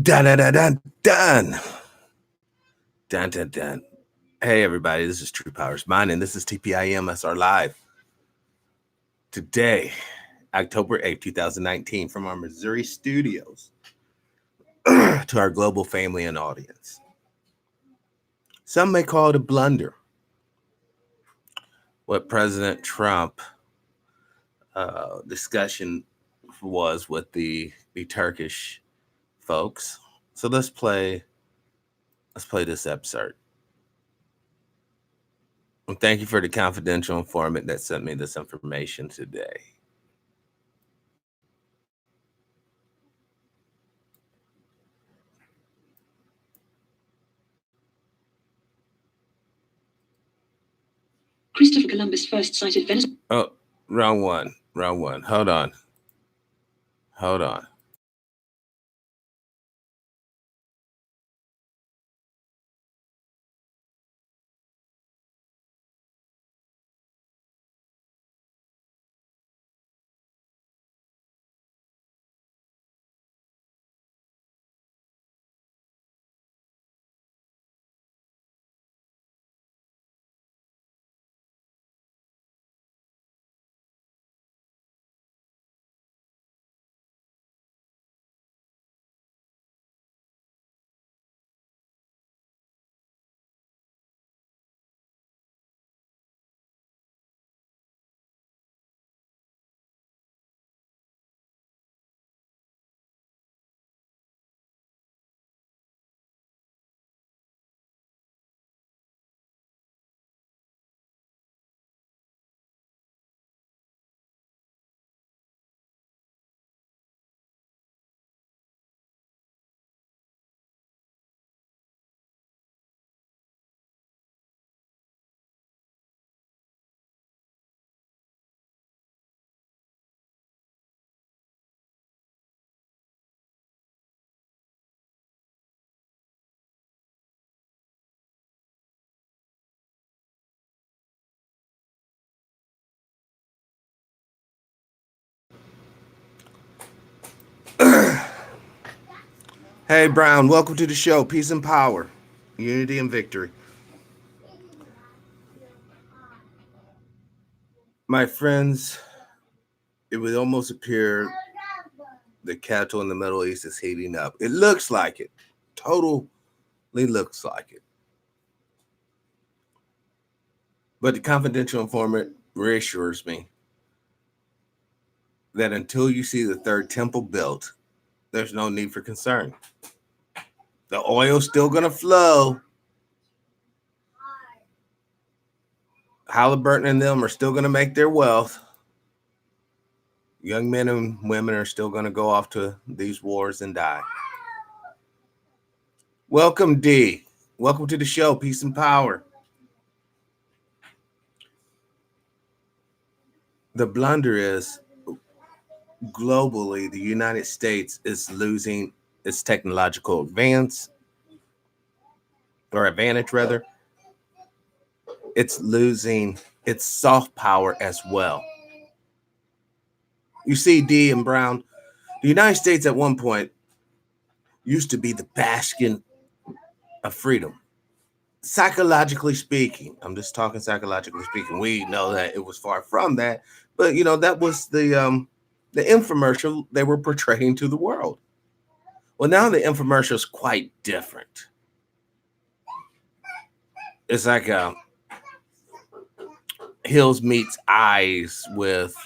Dun, dun, dun, dun, dun. Dun, dun, dun. Hey, everybody, this is TruePowerIsMine, and this is TPIM SR Live. Today, October 8th, 2019, from our Missouri studios to our global family and audience. Some may call it a blunder. What President Trump discussion was with the Turkish folks. So let's play this excerpt. And thank you for the confidential informant that sent me this information today. Christopher Columbus first sighted Venezuela. Oh, wrong one. Hold on. Hey, Brown, welcome to the show. Peace and power, unity and victory. My friends, it would almost appear the cattle in the Middle East is heating up. It looks like it. Totally looks like it. But the confidential informant reassures me that until you see the third temple built, there's no need for concern. The oil's still going to flow. Halliburton and them are still going to make their wealth. Young men and women are still going to go off to these wars and die. Welcome, D. Welcome to the show. Peace and power. The blunder is globally, the United States is losing its technological advance, or advantage rather. It's losing its soft power as well. You see, D and Brown, the United States at one point used to be the bastion of freedom. Psychologically speaking, I'm just talking psychologically speaking. We know that it was far from that, but that was the infomercial they were portraying to the world. Well, now the infomercial is quite different. It's like Hills meets Eyes with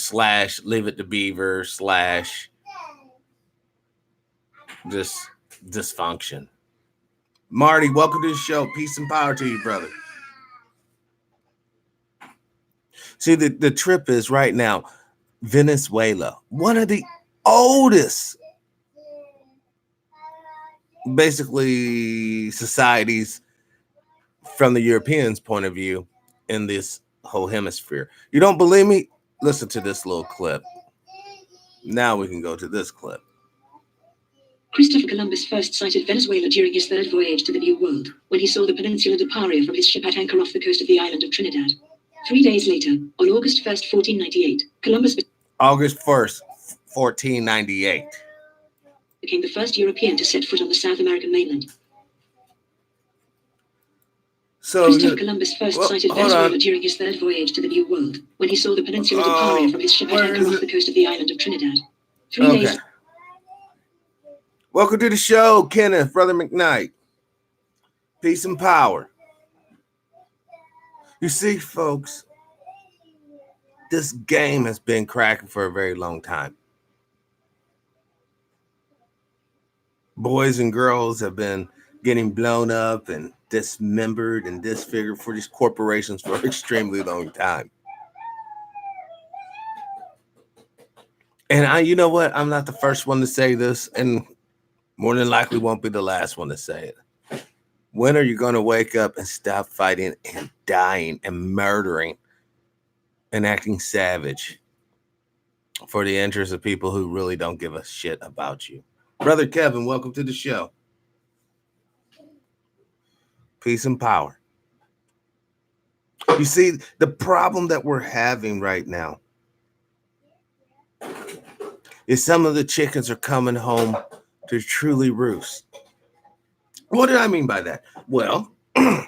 / Leave It to Beaver / just dysfunction. Marty, welcome to the show. Peace and power to you, brother. See, the trip is right now, Venezuela, one of the oldest, basically, societies from the Europeans' point of view in this whole hemisphere. You don't believe me? Listen to this little clip. Now we can go to this clip. Christopher Columbus first sighted Venezuela during his third voyage to the New World, when he saw the peninsula de Paria from his ship at anchor off the coast of the island of Trinidad. 3 days later, on August 1st, 1498, Columbus... August 1st, 1498. became the first European to set foot on the South American mainland. So Christopher Columbus first sighted Venezuela during his third voyage to the New World, when he saw the peninsula de Paria from his ship at anchor off the coast of the island of Trinidad. 3 days. Welcome to the show, Kenneth, Brother McKnight. Peace and power. You see, folks, this game has been cracking for a very long time. Boys and girls have been getting blown up and dismembered and disfigured for these corporations for an extremely long time. And you know what? I'm not the first one to say this, and more than likely won't be the last one to say it. When are you going to wake up and stop fighting and dying and murdering and acting savage for the interests of people who really don't give a shit about you? Brother Kevin, welcome to the show. Peace and power. You see, the problem that we're having right now is some of the chickens are coming home to truly roost. What do I mean by that? Well, the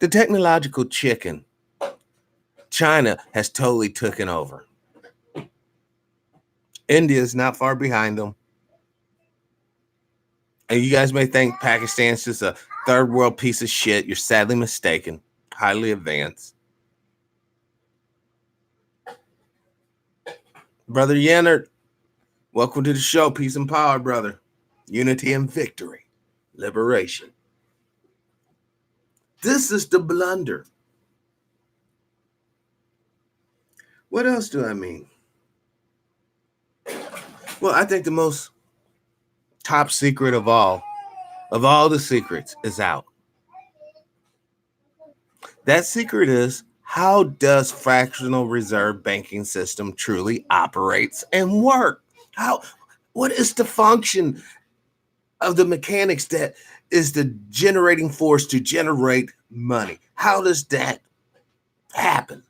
technological chicken, China has totally taken over. India is not far behind them. And you guys may think Pakistan's just a third world piece of shit. You're sadly mistaken. Highly advanced. Brother Yennert, welcome to the show. Peace and power, brother. Unity and victory. Liberation. This is the blunder. What else do I mean? Well, I think the most top secret of all the secrets is out. That secret is, how does fractional reserve banking system truly operates and work? What is the function of the mechanics that is the generating force to generate money? How does that happen?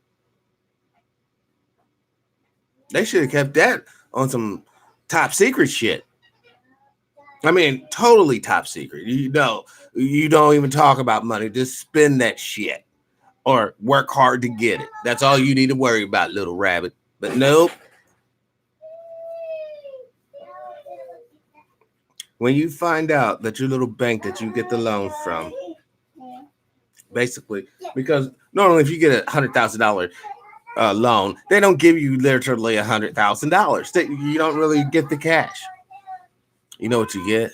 They should have kept that on some top secret shit. I mean, totally top secret. You don't even talk about money. Just spend that shit or work hard to get it. That's all you need to worry about, little rabbit. But nope. When you find out that your little bank that you get the loan from, basically, because normally if you get $100,000 loan, they don't give you literally $100,000. You don't really get the cash. You know what you get?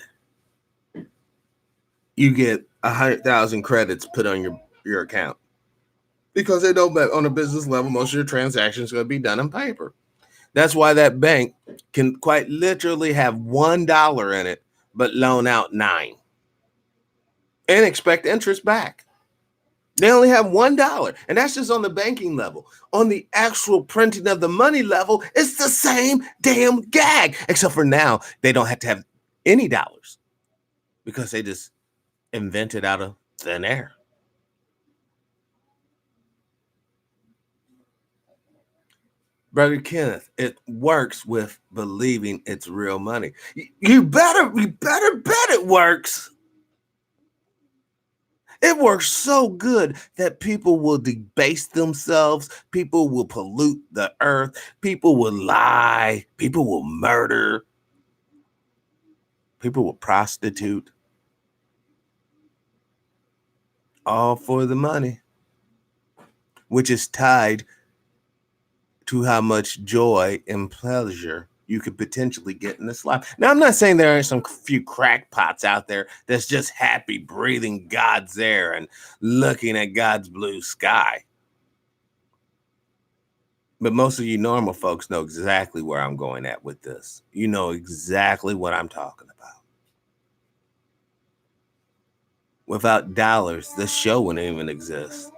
You get 100,000 credits put on your account, because they know that on a business level, most of your transactions are going to be done on paper. That's why that bank can quite literally have $1 in it, but loan out $9 and expect interest back. They only have $1, and that's just on the banking level. On the actual printing of the money level, it's the same damn gag, except for now they don't have to have any dollars because they just invented out of thin air. Brother Kenneth, it works with believing it's real money. You better bet it works. It works so good that people will debase themselves. People will pollute the earth. People will lie. People will murder. People will prostitute. All for the money, which is tied to how much joy and pleasure you could potentially get in this life. Now, I'm not saying there aren't some few crackpots out there that's just happy breathing God's air and looking at God's blue sky. But most of you normal folks know exactly where I'm going at with this. You know exactly what I'm talking about. Without dollars, this show wouldn't even exist.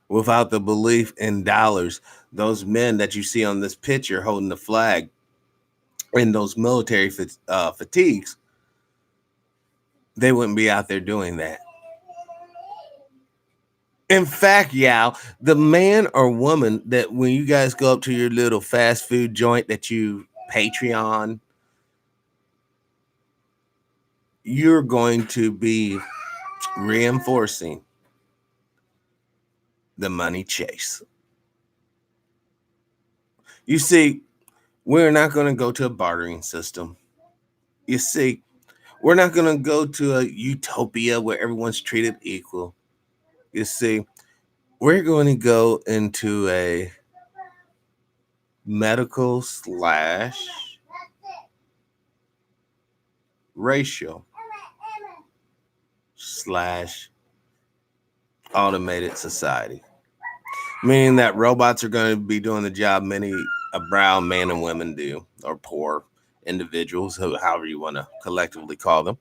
Without the belief in dollars, those men that you see on this picture holding the flag in those military fatigues, they wouldn't be out there doing that. In fact, Yao, the man or woman that when you guys go up to your little fast food joint that you Patreon, you're going to be reinforcing the money chase. You see, we're not going to go to a bartering system. You see, we're not going to go to a utopia where everyone's treated equal. You see, we're going to go into a medical / racial / automated society. Meaning that robots are going to be doing the job many brown men and women do, or poor individuals, however you want to collectively call them.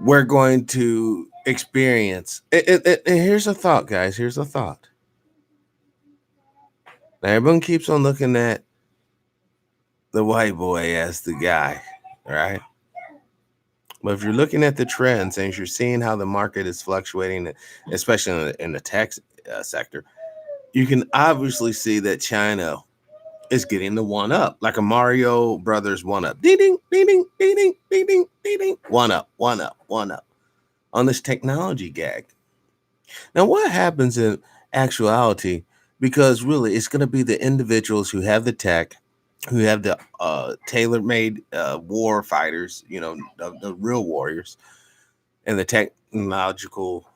We're going to experience it. Here's a thought, guys. Here's a thought. Now, everyone keeps on looking at the white boy as the guy, right? But if you're looking at the trends and you're seeing how the market is fluctuating, especially in the tech sector, you can obviously see that China is getting the one up, like a Mario Brothers one up. Ding, ding, ding, ding, ding, ding, ding, ding, ding, ding. One up, one up, one up on this technology gag. Now, what happens in actuality? Because really, it's going to be the individuals who have the tech, who have the tailor-made war fighters, the real warriors, and the technological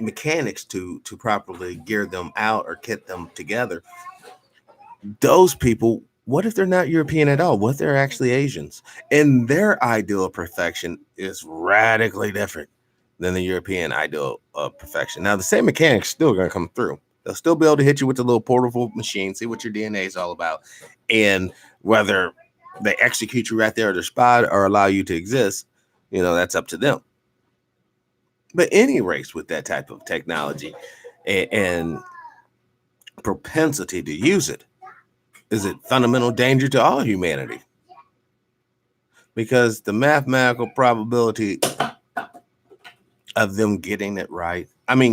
mechanics to properly gear them out or kit them together. Those people, what if they're not European at all? What if they're actually Asians? And their ideal of perfection is radically different than the European ideal of perfection. Now, the same mechanics still going to come through. They'll still be able to hit you with the little portable machine, see what your DNA is all about, and whether they execute you right there at their spot or allow you to exist, that's up to them. But any race with that type of technology and propensity to use it is a fundamental danger to all humanity. Because the mathematical probability of them getting it right,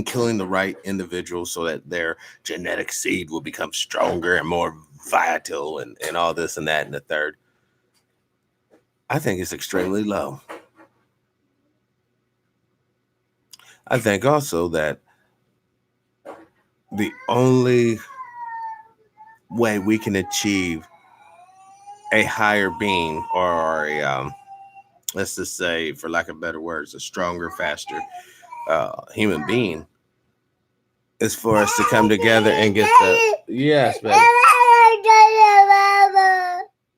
killing the right individual so that their genetic seed will become stronger and more vital and all this and that and the third, I think it's extremely low. I think also that the only way we can achieve a higher being or a, let's just say, for lack of better words, a stronger, faster human being is for us to come together and get the... Yes, baby.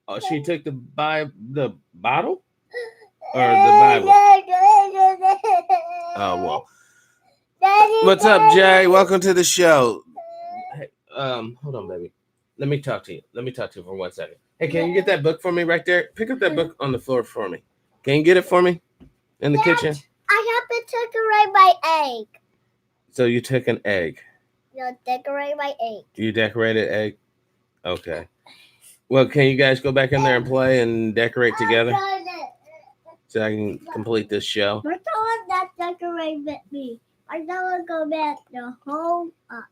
Oh, she took the bottle or the Bible? Oh, well. What's up, Jay? Welcome to the show. Hey, hold on, baby. Let me talk to you. For 1 second. Hey, can you get that book for me right there? Pick up that book on the floor for me. Can you get it for me in the kitchen? I have to decorate my egg. So you took an egg. No, decorate my egg. You decorated egg? Okay. Well, can you guys go back in there and play and decorate together? So I can complete this show. My dog not decorate with me. My dog go back the home up.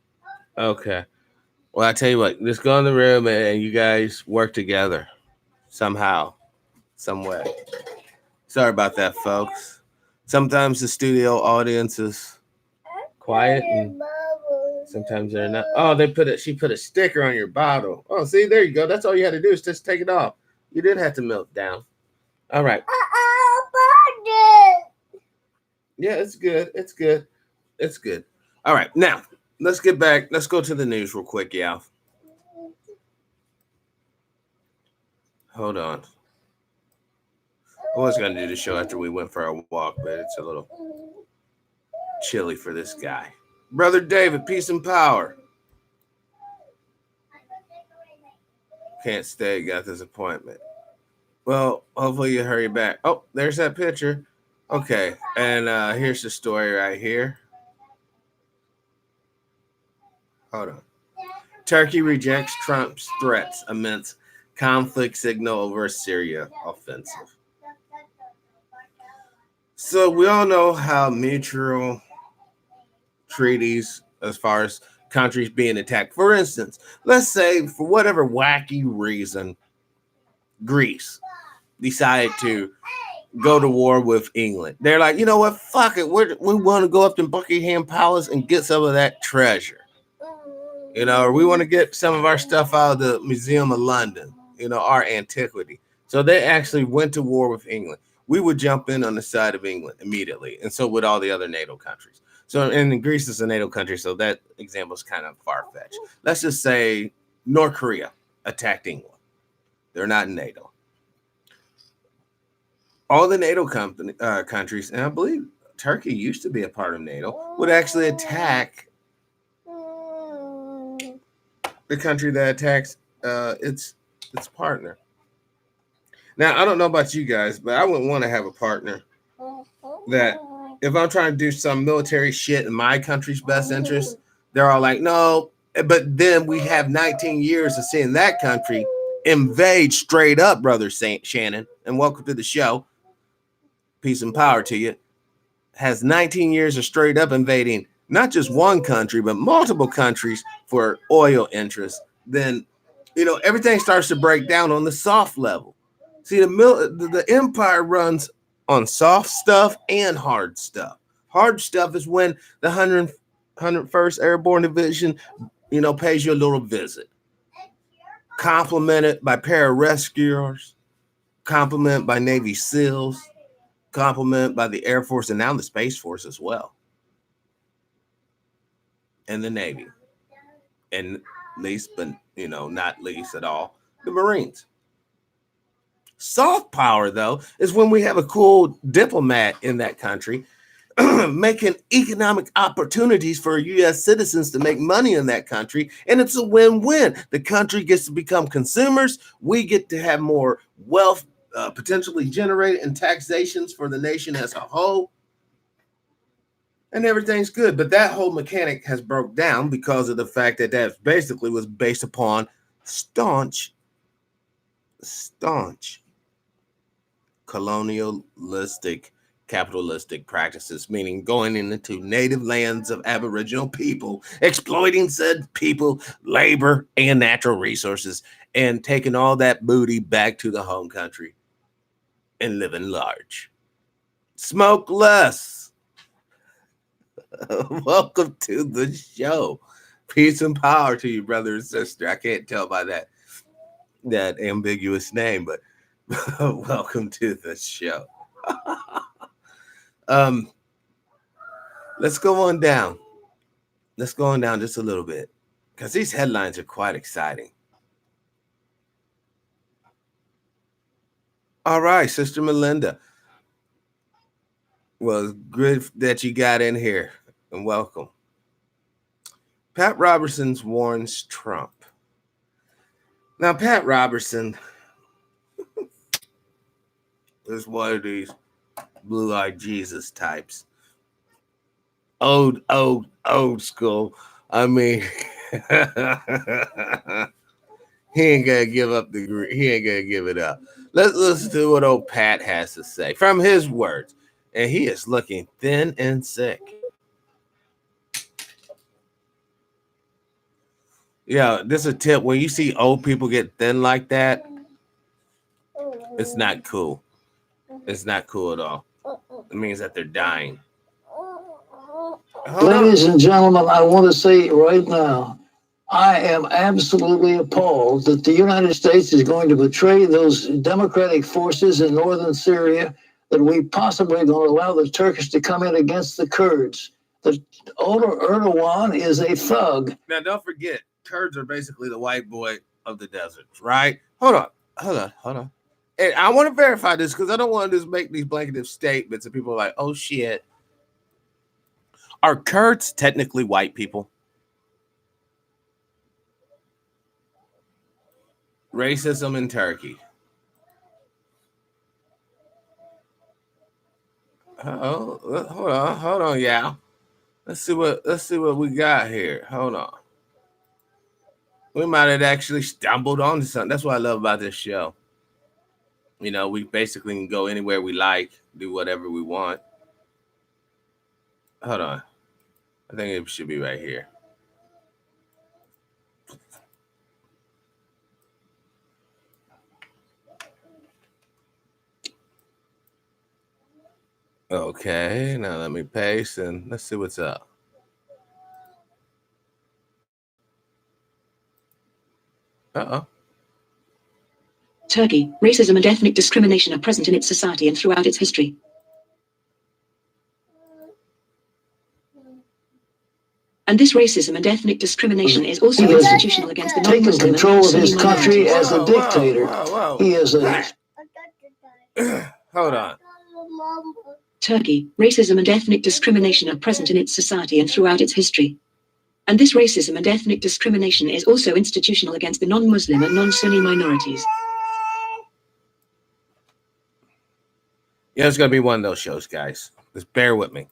Okay. Well, I tell you what, just go in the room and you guys work together somehow, some way. Sorry about that, folks. Sometimes the studio audience is quiet and sometimes they're not. Oh, she put a sticker on your bottle. Oh, see, there you go. That's all you had to do is just take it off. You didn't have to melt down. All right. Yeah, it's good. It's good. It's good. All right. Now, let's get back. Let's go to the news real quick, y'all. Hold on. I was going to do the show after we went for our walk, but it's a little chilly for this guy. Brother David, peace and power. Can't stay. Got this appointment. Well, hopefully you hurry back. Oh, there's that picture. Okay. And here's the story right here. Hold on. Turkey rejects Trump's threats amidst conflict signal over Syria offensive. So we all know how mutual treaties as far as countries being attacked. For instance, let's say for whatever wacky reason, Greece decided to go to war with England. They're like, you know what? Fuck it. We want to go up to Buckingham Palace and get some of that treasure. You know, or we want to get some of our stuff out of the Museum of London, you know, our antiquity. So they actually went to war with England. We would jump in on the side of England immediately. And so would all the other NATO countries. So, and Greece is a NATO country, so that example is kind of far-fetched. Let's just say North Korea attacked England. They're not in NATO. All the NATO countries, and I believe Turkey used to be a part of NATO, would actually attack the country that attacks its partner. Now, I don't know about you guys, but I wouldn't want to have a partner that if I'm trying to do some military shit in my country's best interest, they're all like, no. But then we have 19 years of seeing that country invade straight up, brother Shannon, and welcome to the show. Peace and power to you. Has 19 years of straight up invading not just one country, but multiple countries for oil interests. Then, you know, everything starts to break down on the soft level. See, the empire runs on soft stuff and hard stuff. Hard stuff is when the 101st Airborne Division, you know, pays you a little visit. Complimented by pararescuers, complimented by Navy SEALs, complimented by the Air Force and now the Space Force as well. And the Navy. And least, but, you know, not least at all, the Marines. Soft power, though, is when we have a cool diplomat in that country making economic opportunities for U.S. citizens to make money in that country. And it's a win-win. The country gets to become consumers. We get to have more wealth potentially generated and taxations for the nation as a whole. And everything's good. But that whole mechanic has broke down because of the fact that that basically was based upon staunch colonialistic, capitalistic practices, meaning going into native lands of Aboriginal people, exploiting said people, labor, and natural resources, and taking all that booty back to the home country and living large. Smoke less. Welcome to the show. Peace and power to you, brother and sister. I can't tell by that ambiguous name, but welcome to the show. Let's go on down. Let's go on down just a little bit because these headlines are quite exciting. All right, Sister Melinda. Well, it's good that you got in here and welcome. Pat Robertson warns Trump. Now, Pat Robertson is one of these blue-eyed Jesus types. Old school. I mean, he ain't gonna give up he ain't gonna give it up. Let's listen to what old Pat has to say from his words. And he is looking thin and sick. Yeah, this is a tip. When you see old people get thin like that, it's not cool. It's not cool at all. It means that they're dying. Ladies and gentlemen, I want to say right now, I am absolutely appalled that the United States is going to betray those democratic forces in northern Syria, that we possibly going to allow the Turkish to come in against the Kurds. That Erdogan is a thug. Now, don't forget, Kurds are basically the white boy of the deserts, right? Hold on. And I want to verify this because I don't want to just make these blanketed statements and people are like, oh, shit. Are Kurds technically white people? Racism in Turkey. Hold on, y'all. Let's see what we got here. Hold on. We might have actually stumbled onto something. That's what I love about this show. You know, we basically can go anywhere we like, do whatever we want. Hold on. I think it should be right here. Okay, now let me paste and let's see what's up. Uh-oh. Turkey, racism and ethnic discrimination are present in its society and throughout its history. And this racism and ethnic discrimination is also He has institutional against the taken non-Muslim and control of non-Sunni his country minorities. as a dictator. He is a Hold on. Turkey, racism and ethnic discrimination are present in its society and throughout its history. And this racism and ethnic discrimination is also institutional against the non-Muslim and non-Sunni minorities. Yeah, it's going to be one of those shows, guys. Just bear with me.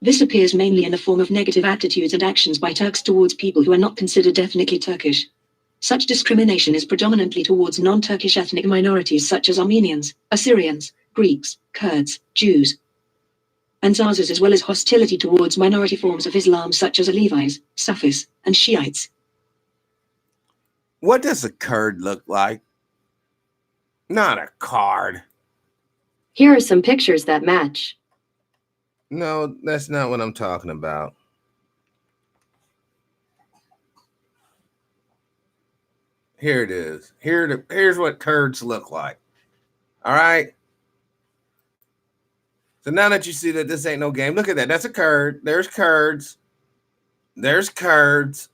This appears mainly in the form of negative attitudes and actions by Turks towards people who are not considered ethnically Turkish. Such discrimination is predominantly towards non-Turkish ethnic minorities such as Armenians, Assyrians, Greeks, Kurds, Jews, and Zazas, as well as hostility towards minority forms of Islam such as Alevis, Sufis, and Shiites. What does a Kurd look like? Not a card. Here are some pictures that match. No, that's not what I'm talking about. Here it is. Here's what Kurds look like. All right. So now that you see that this ain't no game, look at that. That's a Kurd. There's Kurds. There's Kurds.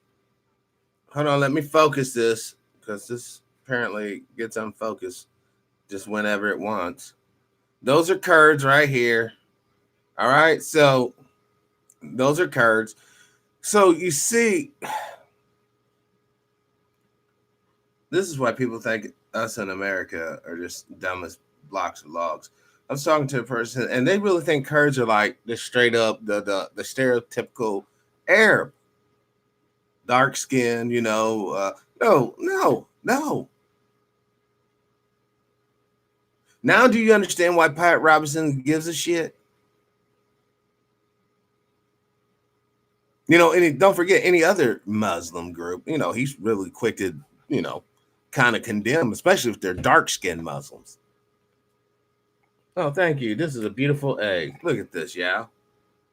Hold on, let me focus this because this apparently gets unfocused just whenever it wants. Those are Kurds right here. All right, so those are Kurds. So you see, this is why people think us in America are just dumb as blocks of logs. I was talking to a person, and they really think Kurds are like the straight up the stereotypical Arab, dark skin. No. Now, do you understand why Pat Robertson gives a shit? Don't forget any other Muslim group. He's really quick to, kind of condemn, especially if they're dark-skinned Muslims. Oh, thank you. This is a beautiful egg. Look at this, yeah.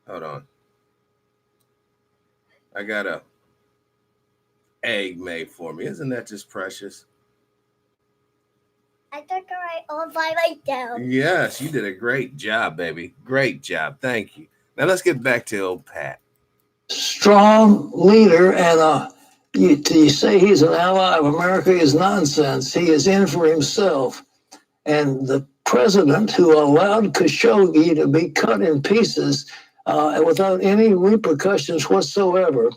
Hold on. I got a egg made for me. Isn't that just precious? I took it right all by myself. Yes, you did a great job, baby. Great job. Thank you. Now let's get back to old Pat. strong leader, and to say he's an ally of America is nonsense. He is in for himself. And the president who allowed Khashoggi to be cut in pieces without any repercussions whatsoever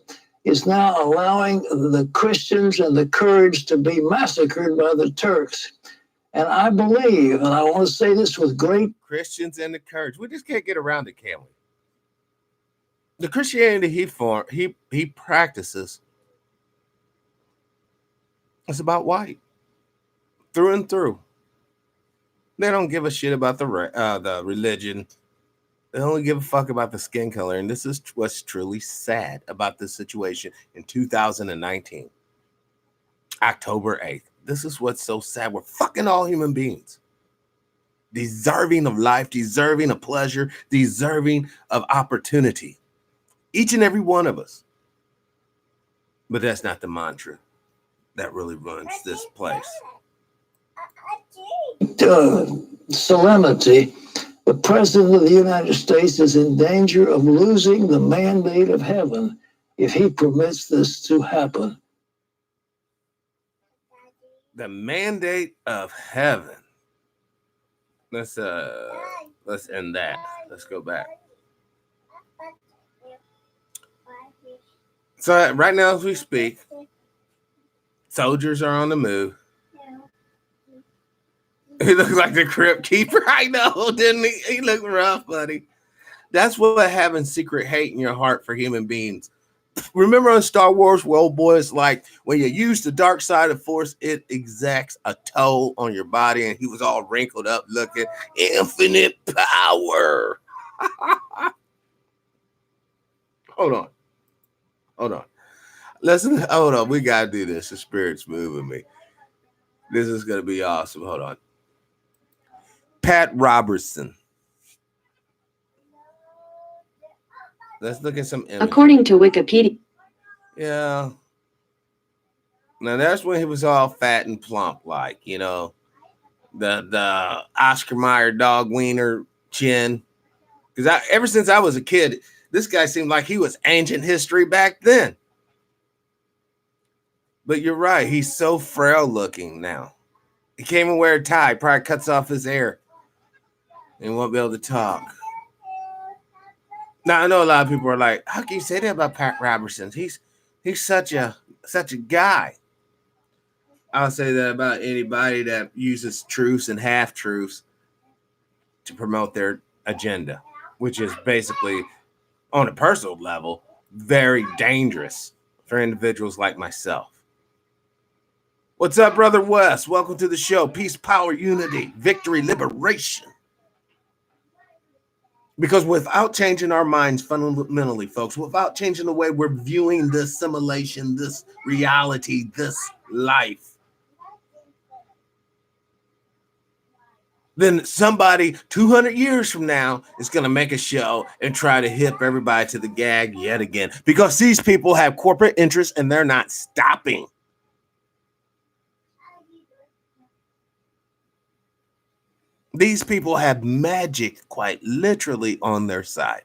is now allowing the Christians and the Kurds to be massacred by the Turks. And I believe, and I want to say this with great Christians and the Kurds. We just can't get around it, can we? The Christianity he practices, it's about white through and through. They don't give a shit about the religion. They only give a fuck about the skin color. And this is what's truly sad about this situation in 2019, October 8th. This is what's so sad. We're fucking all human beings, deserving of life, deserving of pleasure, deserving of opportunity. Each and every one of us. But that's not the mantra that really runs this place. Solemnity, the President of the United States is in danger of losing the mandate of heaven if he permits this to happen. The mandate of heaven. Let's end that. Let's go back. So right now, as we speak, soldiers are on the move. He looks like the crypt keeper. I know, didn't he? He looked rough, buddy. That's what having secret hate in your heart for human beings. Remember on Star Wars, well, boys, like when you use the dark side of force, it exacts a toll on your body, and he was all wrinkled up, looking infinite power. Hold on. Listen, hold on. We gotta do this. The spirit's moving me. This is gonna be awesome. Hold on. Pat Robertson. Let's look at some images. According to Wikipedia, Yeah. Now that's when he was all fat and plump, like, you know, the Oscar Mayer dog wiener chin. Because ever since I was a kid, this guy seemed like he was ancient history back then. But you're right, he's so frail looking now. He can't even wear a tie, probably cuts off his hair and won't be able to talk. Now I know a lot of people are like, how can you say that about Pat Robertson? He's such a guy. I'll say that about anybody that uses truths and half truths to promote their agenda, which is basically, on a personal level, very dangerous for individuals like myself. What's up, Brother Wes? Welcome to the show. Peace, power, unity, victory, liberation. Because without changing our minds fundamentally, folks, without changing the way we're viewing this simulation, this reality, this life, then somebody 200 years from now is going to make a show and try to hip everybody to the gag yet again. Because these people have corporate interests and they're not stopping. These people have magic quite literally on their side.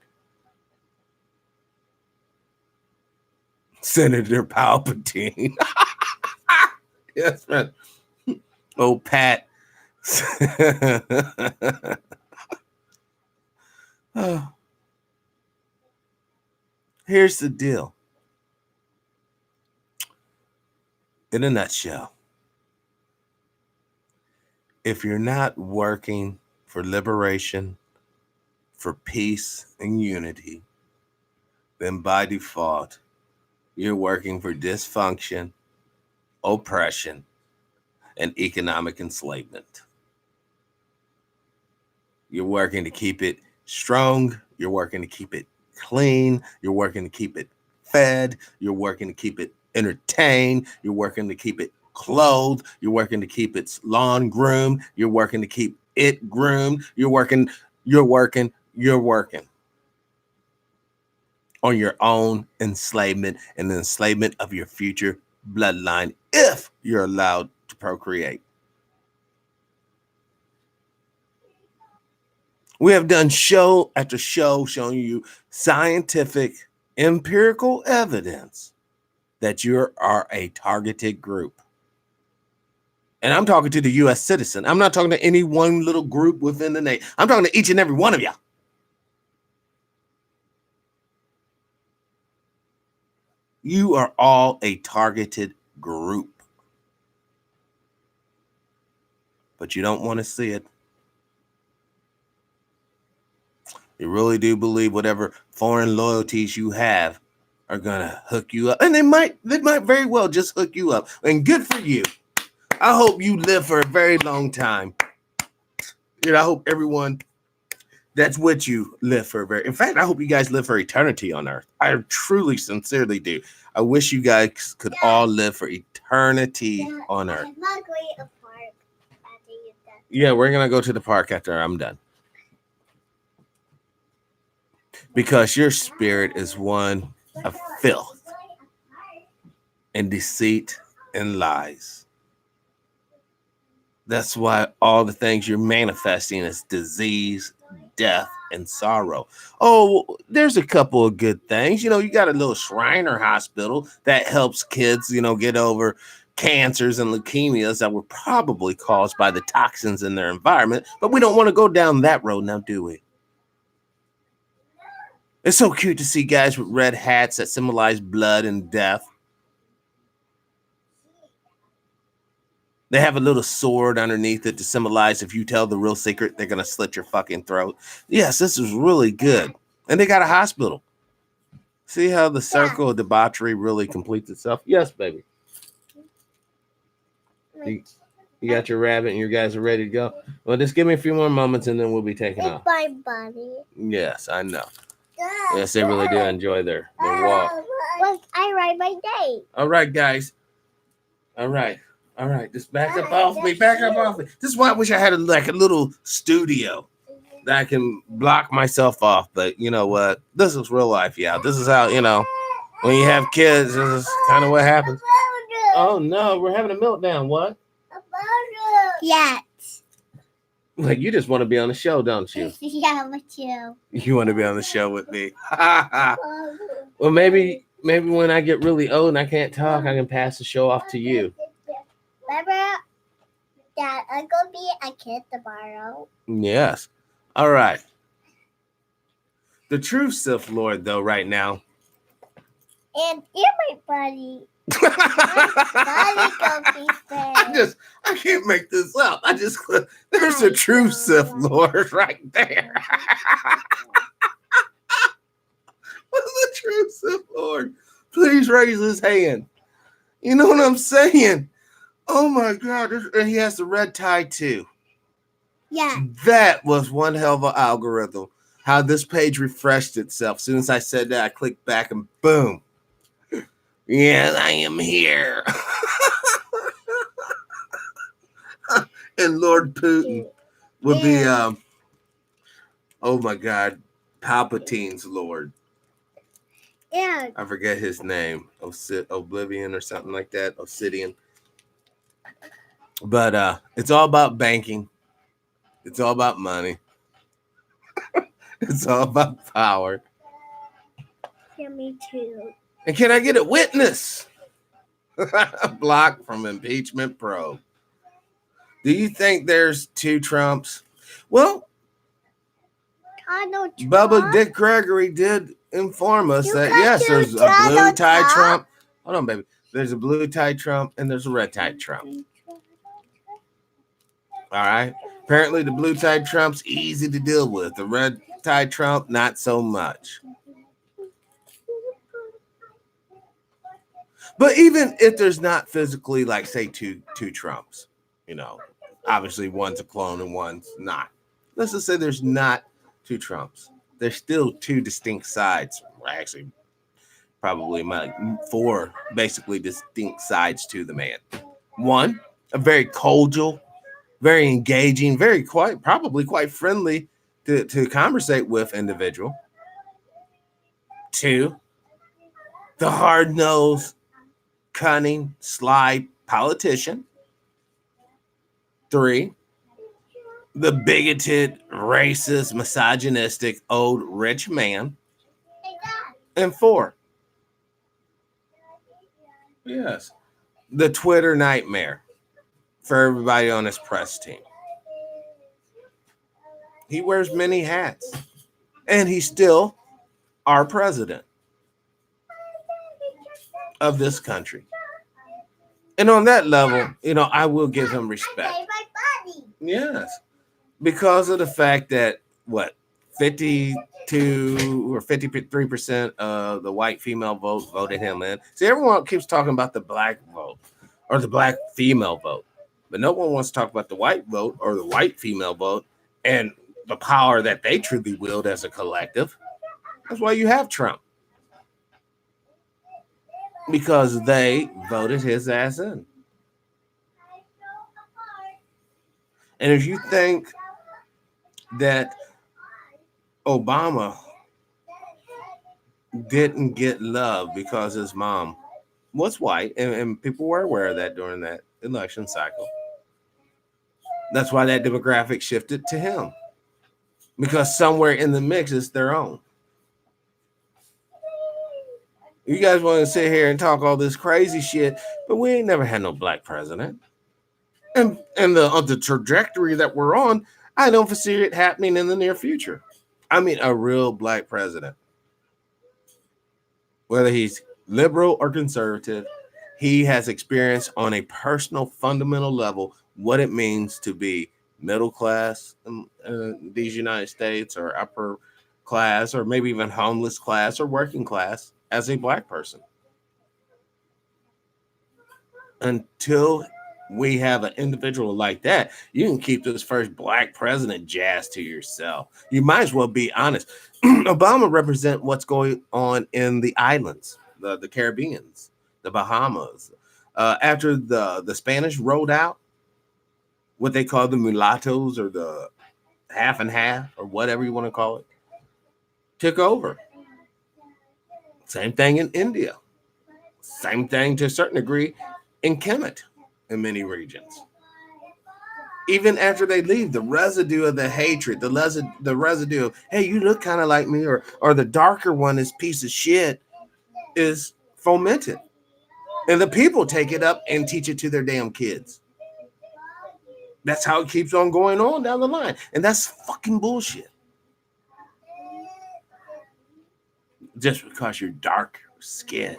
Senator Palpatine. Yes, man. Oh, Pat. Oh. Here's the deal. In a nutshell, if you're not working for liberation, for peace and unity, then by default, you're working for dysfunction, oppression, and economic enslavement. You're working to keep it strong. You're working to keep it clean. You're working to keep it fed. You're working to keep it entertained. You're working to keep it clothed. You're working to keep its lawn groomed. You're working to keep it groomed. You're working on your own enslavement and the enslavement of your future bloodline if you're allowed to procreate. We have done show after show showing you scientific, empirical evidence that you are a targeted group. And I'm talking to the U.S. citizen. I'm not talking to any one little group within the nation. I'm talking to each and every one of you. You are all a targeted group. But you don't want to see it. You really do believe whatever foreign loyalties you have are gonna hook you up. And they might very well just hook you up. And good for you. I hope you live for a very long time. You know, I hope everyone that's with you live for in fact, I hope you guys live for eternity on earth. I truly, sincerely do. I wish you guys could all live for eternity on earth. Yeah, we're gonna go to the park after I'm done. Because your spirit is one of filth and deceit and lies. That's why all the things you're manifesting is disease, death, and sorrow. Oh, there's a couple of good things. You know, you got a little Shriner hospital that helps kids, you know, get over cancers and leukemias that were probably caused by the toxins in their environment. But we don't want to go down that road now, do we? It's so cute to see guys with red hats that symbolize blood and death. They have a little sword underneath it to symbolize if you tell the real secret, they're going to slit your fucking throat. Yes, this is really good. And they got a hospital. See how the circle of debauchery really completes itself? Yes, baby. You got your rabbit and you guys are ready to go? Well, just give me a few more moments and then we'll be taking off. My buddy. Yes, I know. Yes, they really do enjoy their walk. Well, I ride my day. All right, guys. All right. Just back up off me. Back up off me. This is why I wish I had a little studio that I can block myself off. But you know what? This is real life, yeah. This is how, when you have kids, this is kind of what happens. Oh no, we're having a meltdown. What? Yeah. Like, you just want to be on the show, don't you? Yeah, with you. You want to be on the show with me. Well, maybe when I get really old and I can't talk, I can pass the show off to you. Remember that I'm gonna be a kid tomorrow. Yes. All right. The true Sith Lord, though, right now. And you're my buddy. Buddy gonna be friends. I can't make this up. There's a true Sith Lord right there. What's the true Sith Lord? Please raise his hand. You know what I'm saying? Oh my God. And he has the red tie too. Yeah. That was one hell of an algorithm. How this page refreshed itself. As soon as I said that, I clicked back and boom. Yes, I am here. And Lord Putin would be, oh my God, Palpatine's Lord. Yeah. I forget his name. Oblivion or something like that. Obsidian. But it's all about banking. It's all about money. It's all about power. Yeah, me too. And can I get a witness? Block from impeachment probe. Do you think there's two Trumps? Well, Donald Trump. Bubba Dick Gregory did inform us that got yes, to there's a Donald blue tie Trump. Trump. Hold on, baby. There's a blue tie Trump and there's a red tie Trump. All right. Apparently, the blue tie Trump's easy to deal with. The red tie Trump, not so much. But even if there's not physically, like, say, two Trumps, obviously one's a clone and one's not. Let's just say there's not two Trumps. There's still two distinct sides. Actually, probably like four basically distinct sides to the man. One, a very cordial, very engaging, probably quite friendly to conversate with individual. Two, the hard-nosed, cunning, sly politician. Three, the bigoted, racist, misogynistic, old rich man. And four, yes, the Twitter nightmare for everybody on his press team. He wears many hats, and he's still our president of this country. And on that level, I will give him respect. Yes, because of the fact that 52 or 53% of the white female vote voted him in. See, everyone keeps talking about the black vote or the black female vote, but no one wants to talk about the white vote or the white female vote and the power that they truly wield as a collective. That's why you have Trump. Because they voted his ass in. And if you think that Obama didn't get love because his mom was white, and people were aware of that during that election cycle, that's why that demographic shifted to him. Because somewhere in the mix is their own. You guys want to sit here and talk all this crazy shit, but we ain't never had no black president. And the trajectory that we're on, I don't foresee it happening in the near future. I mean, a real black president. Whether he's liberal or conservative, he has experienced on a personal, fundamental level what it means to be middle class in these United States, or upper class, or maybe even homeless class or working class as a black person. Until we have an individual like that, you can keep this first black president jazz to yourself. You might as well be honest. Obama represents what's going on in the islands, the Caribbeans, the Bahamas. After the Spanish rolled out, what they call the mulattoes or the half and half, or whatever you want to call it, took over. Same thing in India. Same thing to a certain degree in Kemet in many regions. Even after they leave, the residue of the hatred, the residue of, hey, you look kind of like me, or the darker one is piece of shit, is fomented. And the people take it up and teach it to their damn kids. That's how it keeps on going on down the line. And that's fucking bullshit. Just because you're dark skinned,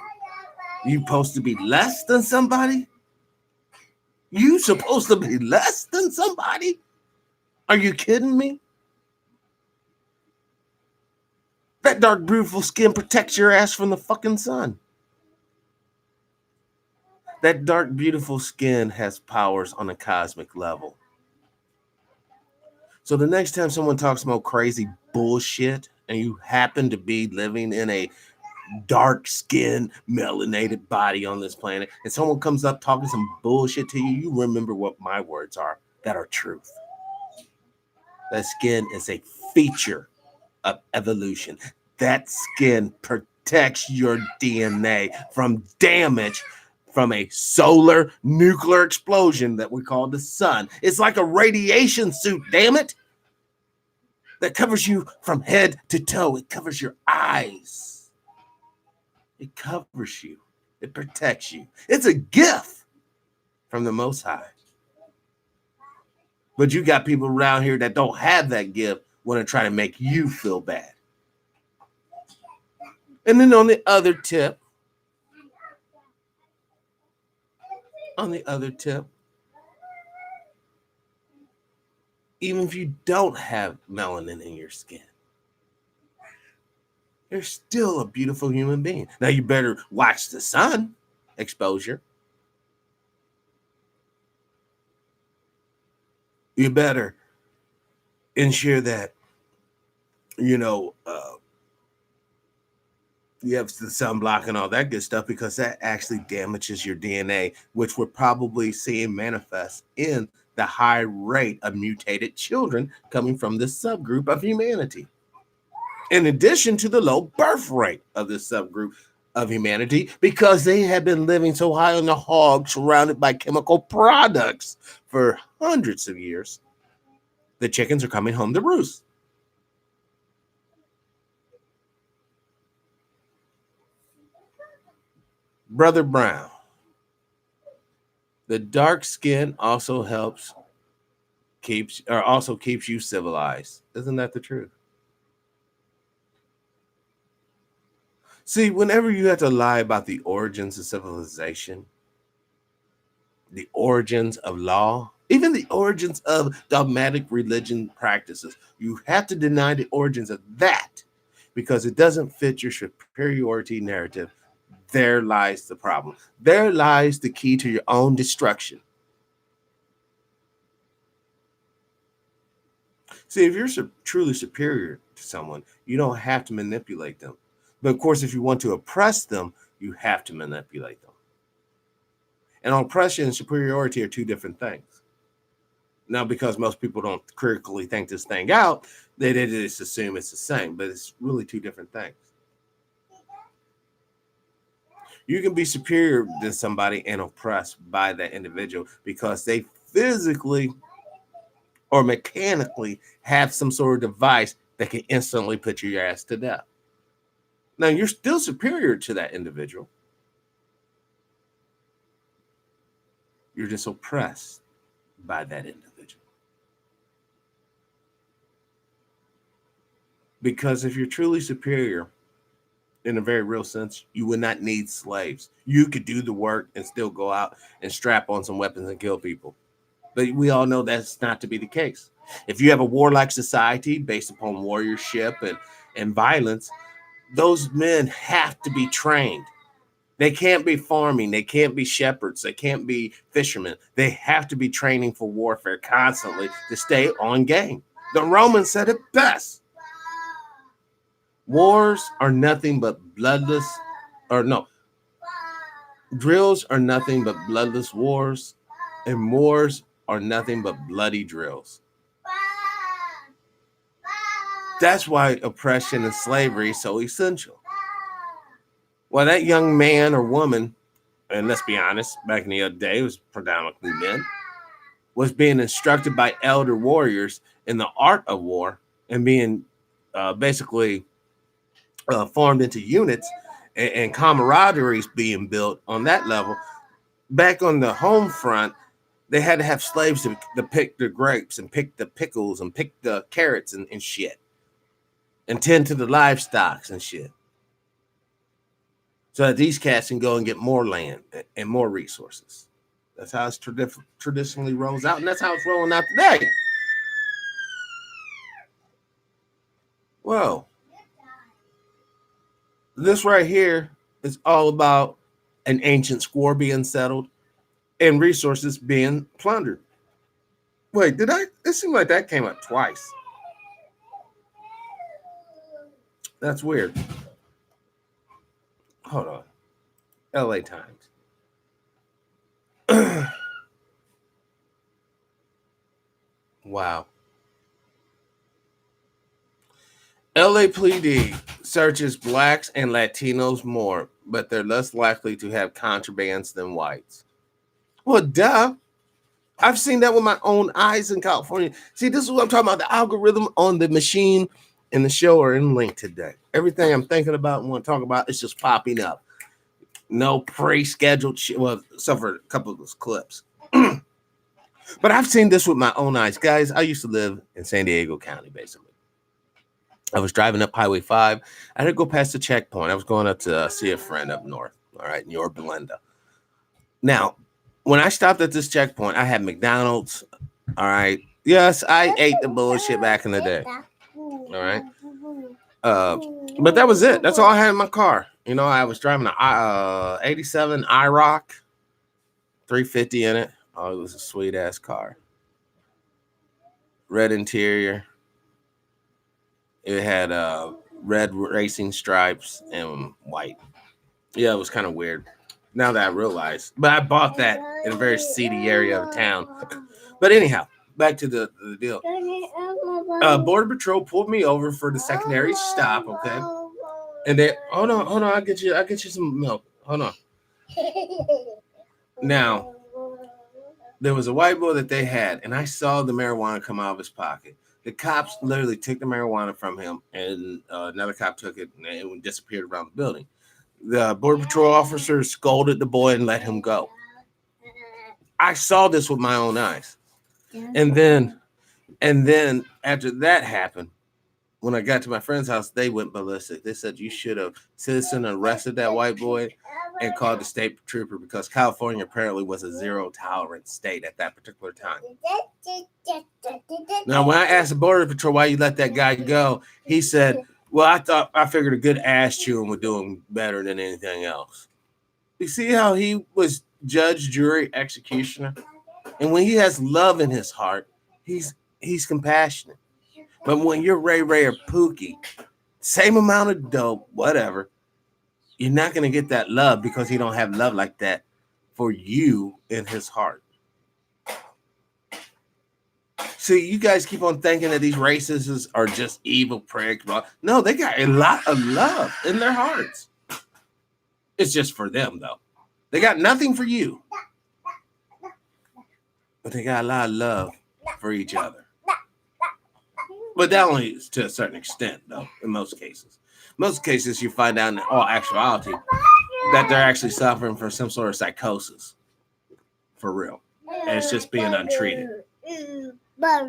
you supposed to be less than somebody? You supposed to be less than somebody? Are you kidding me? That dark, beautiful skin protects your ass from the fucking sun. That dark, beautiful skin has powers on a cosmic level. So the next time someone talks about crazy bullshit and you happen to be living in a dark skinned, melanated body on this planet, and someone comes up talking some bullshit to you, you remember what my words are that are truth. That skin is a feature of evolution. That skin protects your DNA from damage from a solar nuclear explosion that we call the sun. It's like a radiation suit, damn it, that covers you from head to toe. It covers your eyes. It covers you. It protects you. It's a gift from the Most High. But you got people around here that don't have that gift, want to try to make you feel bad. And then on the other tip, even if you don't have melanin in your skin, you're still a beautiful human being. Now you better watch the sun exposure. You better ensure that, you have the sunblock and all that good stuff, because that actually damages your DNA, which we're probably seeing manifest in the high rate of mutated children coming from this subgroup of humanity. In addition to the low birth rate of this subgroup of humanity, because they have been living so high on the hog, surrounded by chemical products for hundreds of years, the chickens are coming home to roost. Brother Brown, the dark skin also keeps you civilized. Isn't that the truth? See, whenever you have to lie about the origins of civilization, the origins of law, even the origins of dogmatic religion practices, you have to deny the origins of that because it doesn't fit your superiority narrative. There lies the problem. There lies the key to your own destruction. See, if you're truly superior to someone, you don't have to manipulate them. But of course, if you want to oppress them, you have to manipulate them. And oppression and superiority are two different things. Now, because most people don't critically think this thing out, they just assume it's the same, but it's really two different things. You can be superior to somebody and oppressed by that individual because they physically or mechanically have some sort of device that can instantly put your ass to death. Now, you're still superior to that individual. You're just oppressed by that individual. Because if you're truly superior, in a very real sense, you would not need slaves. You could do the work and still go out and strap on some weapons and kill people. But we all know that's not to be the case. If you have a warlike society based upon warriorship and violence, those men have to be trained. They can't be farming. They can't be shepherds. They can't be fishermen. They have to be training for warfare constantly to stay on game. The Romans said it best. Wars are nothing but drills are nothing but bloodless wars, and wars are nothing but bloody drills. That's why oppression and slavery is so essential. Well, that young man or woman, and let's be honest, back in the other day, it was predominantly men, was being instructed by elder warriors in the art of war and being basically formed into units, and camaraderie is being built on that level. Back on the home front, they had to have slaves to pick the grapes and pick the pickles and pick the carrots and shit, and tend to the livestock and shit, so that these cats can go and get more land and more resources. That's how it's traditionally rolls out, and that's how it's rolling out today. Well, this right here is all about an ancient score being settled and resources being plundered. Wait, it seemed like that came up twice. That's weird. Hold on. LA Times. Wow. LAPD searches blacks and Latinos more, but they're less likely to have contrabands than whites. Well, duh. I've seen that with my own eyes in California. See, this is what I'm talking about. The algorithm on the machine and the show are in link today. Everything I'm thinking about and want to talk about is just popping up. No pre-scheduled shit. Well, except for a couple of those clips. But I've seen this with my own eyes. Guys, I used to live in San Diego County, basically. I was driving up Highway 5. I had to go past the checkpoint. I was going up to see a friend up north, all right, in Yorba Belinda. Now, when I stopped at this checkpoint, I had McDonald's, all right. Yes, I ate the bullshit back in the day, all right. But that was it. That's all I had in my car. You know, I was driving a 87 IROC, 350 in it. Oh, it was a sweet-ass car. Red interior. It had red racing stripes and white. Yeah, it was kind of weird. Now that I realize. But I bought that in a very seedy area of town. But anyhow, back to the deal. Border Patrol pulled me over for the secondary stop, okay? And they, hold on, I'll get you some milk. Hold on. Now, there was a white boy that they had, and I saw the marijuana come out of his pocket. The cops literally took the marijuana from him, and another cop took it and it disappeared around the building. The Border Patrol officer scolded the boy and let him go. I saw this with my own eyes. And then after that happened, when I got to my friend's house, they went ballistic. They said you should have citizen arrested that white boy and called the state trooper, because California apparently was a zero tolerance state at that particular time. Now, when I asked the Border Patrol why you let that guy go, he said, well, I figured a good ass chewing would do him better than anything else. You see how he was judge, jury, executioner? And when he has love in his heart, he's compassionate. But when you're Ray or Pookie, same amount of dope, whatever, you're not going to get that love, because he don't have love like that for you in his heart. See, you guys keep on thinking that these racists are just evil pricks. No, they got a lot of love in their hearts. It's just for them, though. They got nothing for you. But they got a lot of love for each other. But that only is to a certain extent, though, in most cases. Most cases, you find out in all actuality that they're actually suffering from some sort of psychosis. For real. And it's just being untreated. All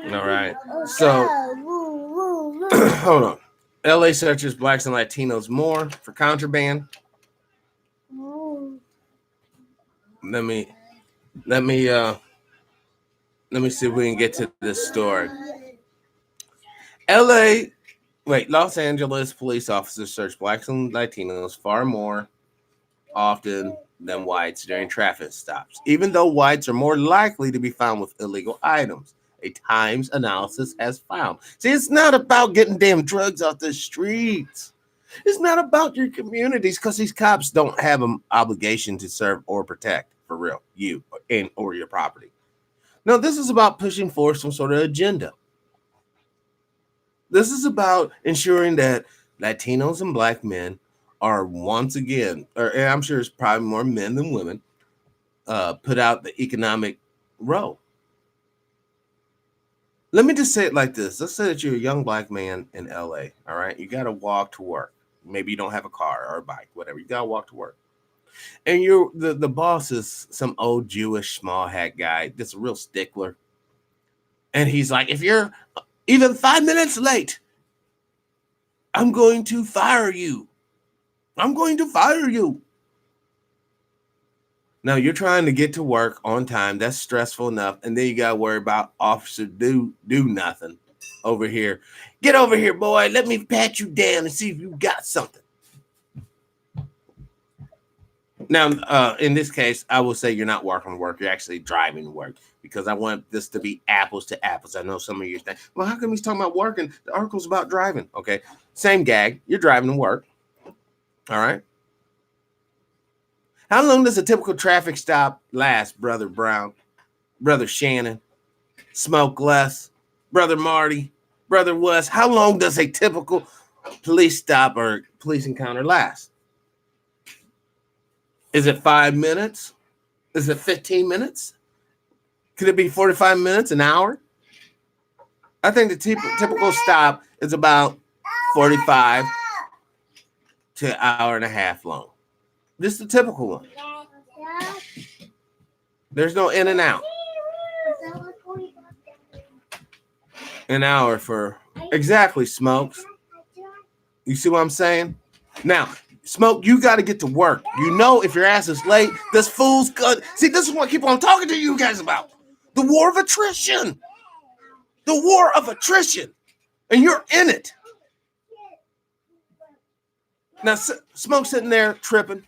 right. So, hold on. LA searches blacks and Latinos more for contraband. Let me see if we can get to this story. Los Angeles police officers search blacks and Latinos far more often than whites during traffic stops, even though whites are more likely to be found with illegal items, a Times analysis has found. See, it's not about getting damn drugs off the streets. It's not about your communities, because these cops don't have an obligation to serve or protect, for real, you or your property. No, this is about pushing forth some sort of agenda. This is about ensuring that Latinos and Black men are once again, and I'm sure it's probably more men than women, put out the economic role. Let me just say it like this. Let's say that you're a young Black man in LA, all right? You got to walk to work. Maybe you don't have a car or a bike, whatever. You got to walk to work. And you're the boss is some old Jewish small hat guy that's a real stickler. And he's like, if you're even 5 minutes late, I'm going to fire you. I'm going to fire you. Now you're trying to get to work on time. That's stressful enough. And then you got to worry about officer do nothing over here. Get over here, boy. Let me pat you down and see if you got something. Now, in this case, I will say you're not walking to work. You're actually driving to work because I want this to be apples to apples. I know some of you think, well, how come he's talking about work and the article's about driving? Okay, same gag. You're driving to work. All right. How long does a typical traffic stop last, Brother Brown, Brother Shannon, Smoke Less, Brother Marty, Brother Wes? How long does a typical police stop or police encounter last? Is it 5 minutes? Is it 15 minutes? Could it be 45 minutes, an hour? I think the typical stop is about 45 to an hour and a half long. This is the typical one. There's no in and out. An hour for exactly, Smokes. You see what I'm saying? Now, Smoke, you got to get to work. You know, if your ass is late, this fool's good. See, this is what I keep on talking to you guys about. The war of attrition. The war of attrition. And you're in it. Now, Smoke sitting there tripping.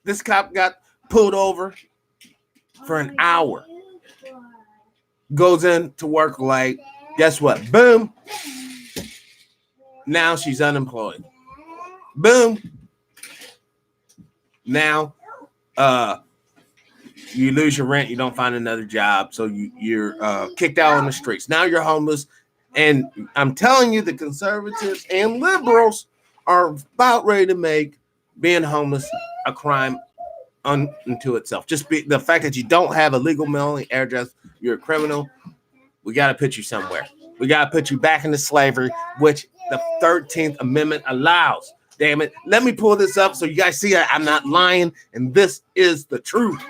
This cop got pulled over for an hour. Goes in to work late. Guess what? Boom. Now she's unemployed. Boom. Now you lose your rent. You don't find another job. So you're kicked out on the streets. Now you're homeless. And I'm telling you, the conservatives and liberals are about ready to make being homeless a crime unto itself. Just the fact that you don't have a legal mailing address, you're a criminal. We got to put you somewhere. We got to put you back into slavery, which the 13th Amendment allows. Damn it. Let me pull this up so you guys see I'm not lying, and this is the truth.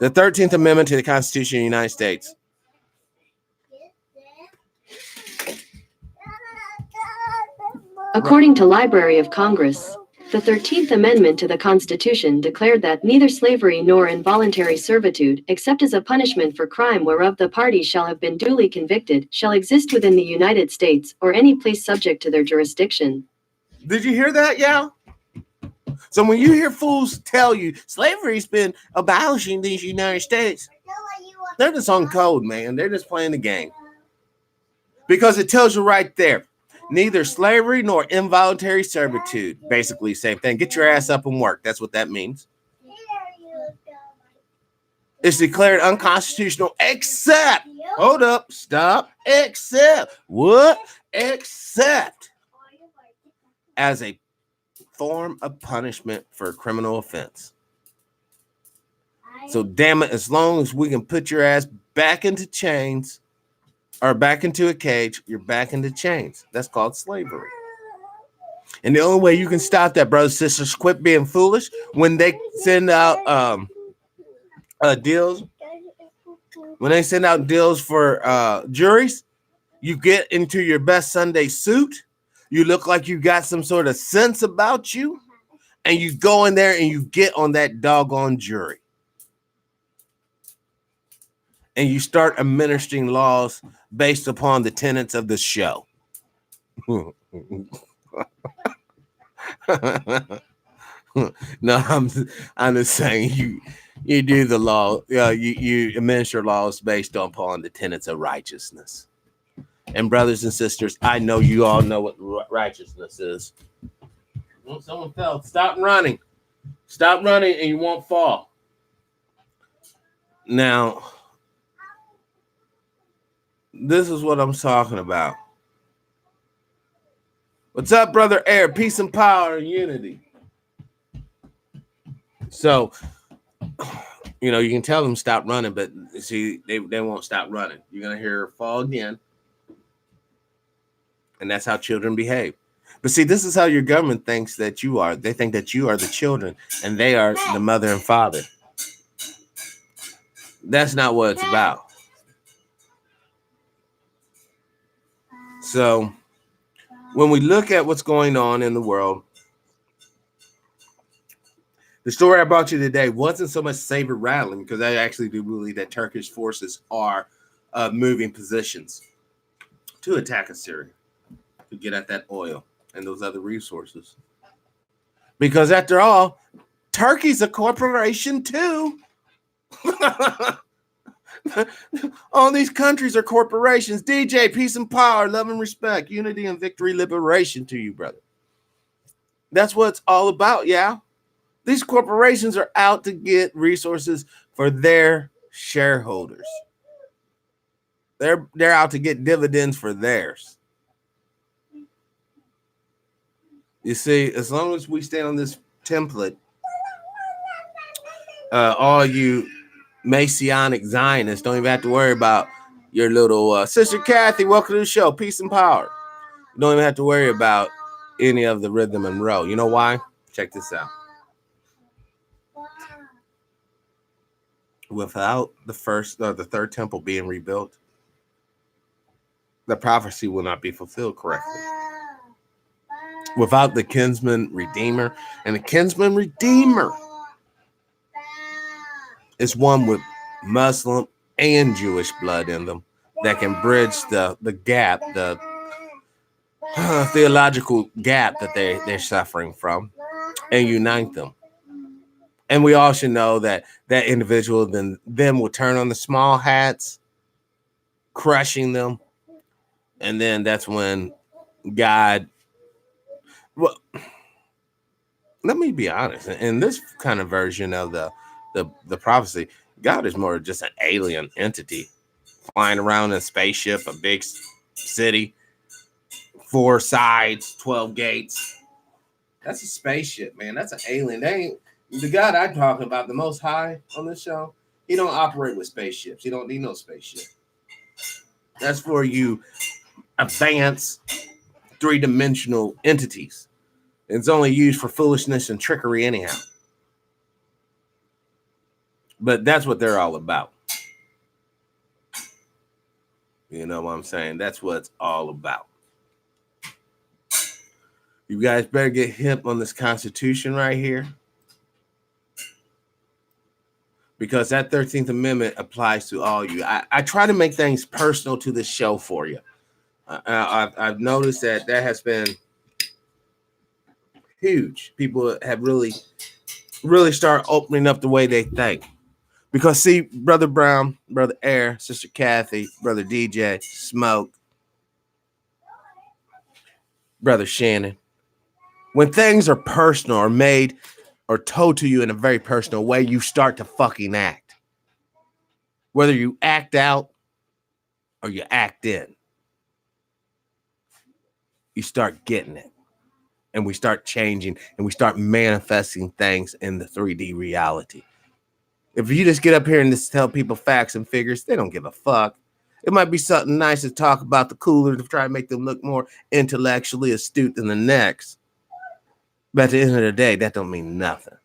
The 13th Amendment to the Constitution of the United States. According to Library of Congress, the 13th Amendment to the Constitution declared that neither slavery nor involuntary servitude, except as a punishment for crime whereof the parties shall have been duly convicted, shall exist within the United States or any place subject to their jurisdiction. Did you hear that, y'all? So when you hear fools tell you slavery's been abolishing these United States, they're just on code, man. They're just playing the game. Because it tells you right there, neither slavery nor involuntary servitude. Basically, same thing. Get your ass up and work. That's what that means. It's declared unconstitutional except, hold up, stop, except, what? Except as a form of punishment for a criminal offense. So damn it, as long as we can put your ass back into chains or back into a cage, you're back into chains. That's called slavery. And the only way you can stop that, brothers and sisters, quit being foolish. When they send out deals, for juries, you get into your best Sunday suit. You look like you got some sort of sense about you, and you go in there and you get on that doggone jury. And you start administering laws based upon the tenets of the show. No, I'm just saying you do the law. You administer laws based upon the tenets of righteousness. And brothers and sisters, I know you all know what righteousness is. Someone fell. Stop running. Stop running and you won't fall. Now, this is what I'm talking about. What's up, brother Air? Peace and power and unity. So, you can tell them stop running, but see, they won't stop running. You're going to hear her fall again. And that's how children behave. But see, this is how your government thinks that you are. They think that you are the children and they are the mother and father. That's not what it's about. So when we look at what's going on in the world, the story I brought you today wasn't so much saber rattling, because I actually do believe that Turkish forces are moving positions to attack Assyria, to get at that oil and those other resources. Because after all, Turkey's a corporation too. All these countries are corporations. DJ, peace and power, love and respect, unity and victory, liberation to you, brother. That's what it's all about, yeah? These corporations are out to get resources for their shareholders. They're out to get dividends for theirs. You see, as long as we stay on this template, all you Messianic Zionists don't even have to worry about your little Sister Kathy. Welcome to the show. Peace and power. You don't even have to worry about any of the rhythm and roll. You know why? Check this out. Without the third temple being rebuilt, the prophecy will not be fulfilled correctly. Without the kinsman redeemer, and the kinsman redeemer is one with Muslim and Jewish blood in them that can bridge the gap, the theological gap that they're suffering from, and unite them. And we all should know that that individual then will turn on the small hats, crushing them. And then that's when God, well, let me be honest. In this kind of version of the prophecy, God is more just an alien entity flying around in a spaceship, a big city, 4 sides, 12 gates. That's a spaceship, man. That's an alien. They ain't the God I'm talking about, the Most High on this show. He don't operate with spaceships. He don't need no spaceship. That's for you advanced 3-dimensional entities. It's only used for foolishness and trickery anyhow. But that's what they're all about. You know what I'm saying? That's what it's all about. You guys better get hip on this Constitution right here, because that 13th Amendment applies to all you. I try to make things personal to this show for you. I've noticed that has been huge. People have really started opening up the way they think. Because see, Brother Brown, Brother Air, Sister Kathy, Brother DJ, Smoke, Brother Shannon, when things are personal or made or told to you in a very personal way, you start to fucking act. Whether you act out or you act in, you start getting it. And we start changing and we start manifesting things in the 3D reality. If you just get up here and just tell people facts and figures, they don't give a fuck. It might be something nice to talk about the cooler to try to make them look more intellectually astute than the next. But at the end of the day, that don't mean nothing.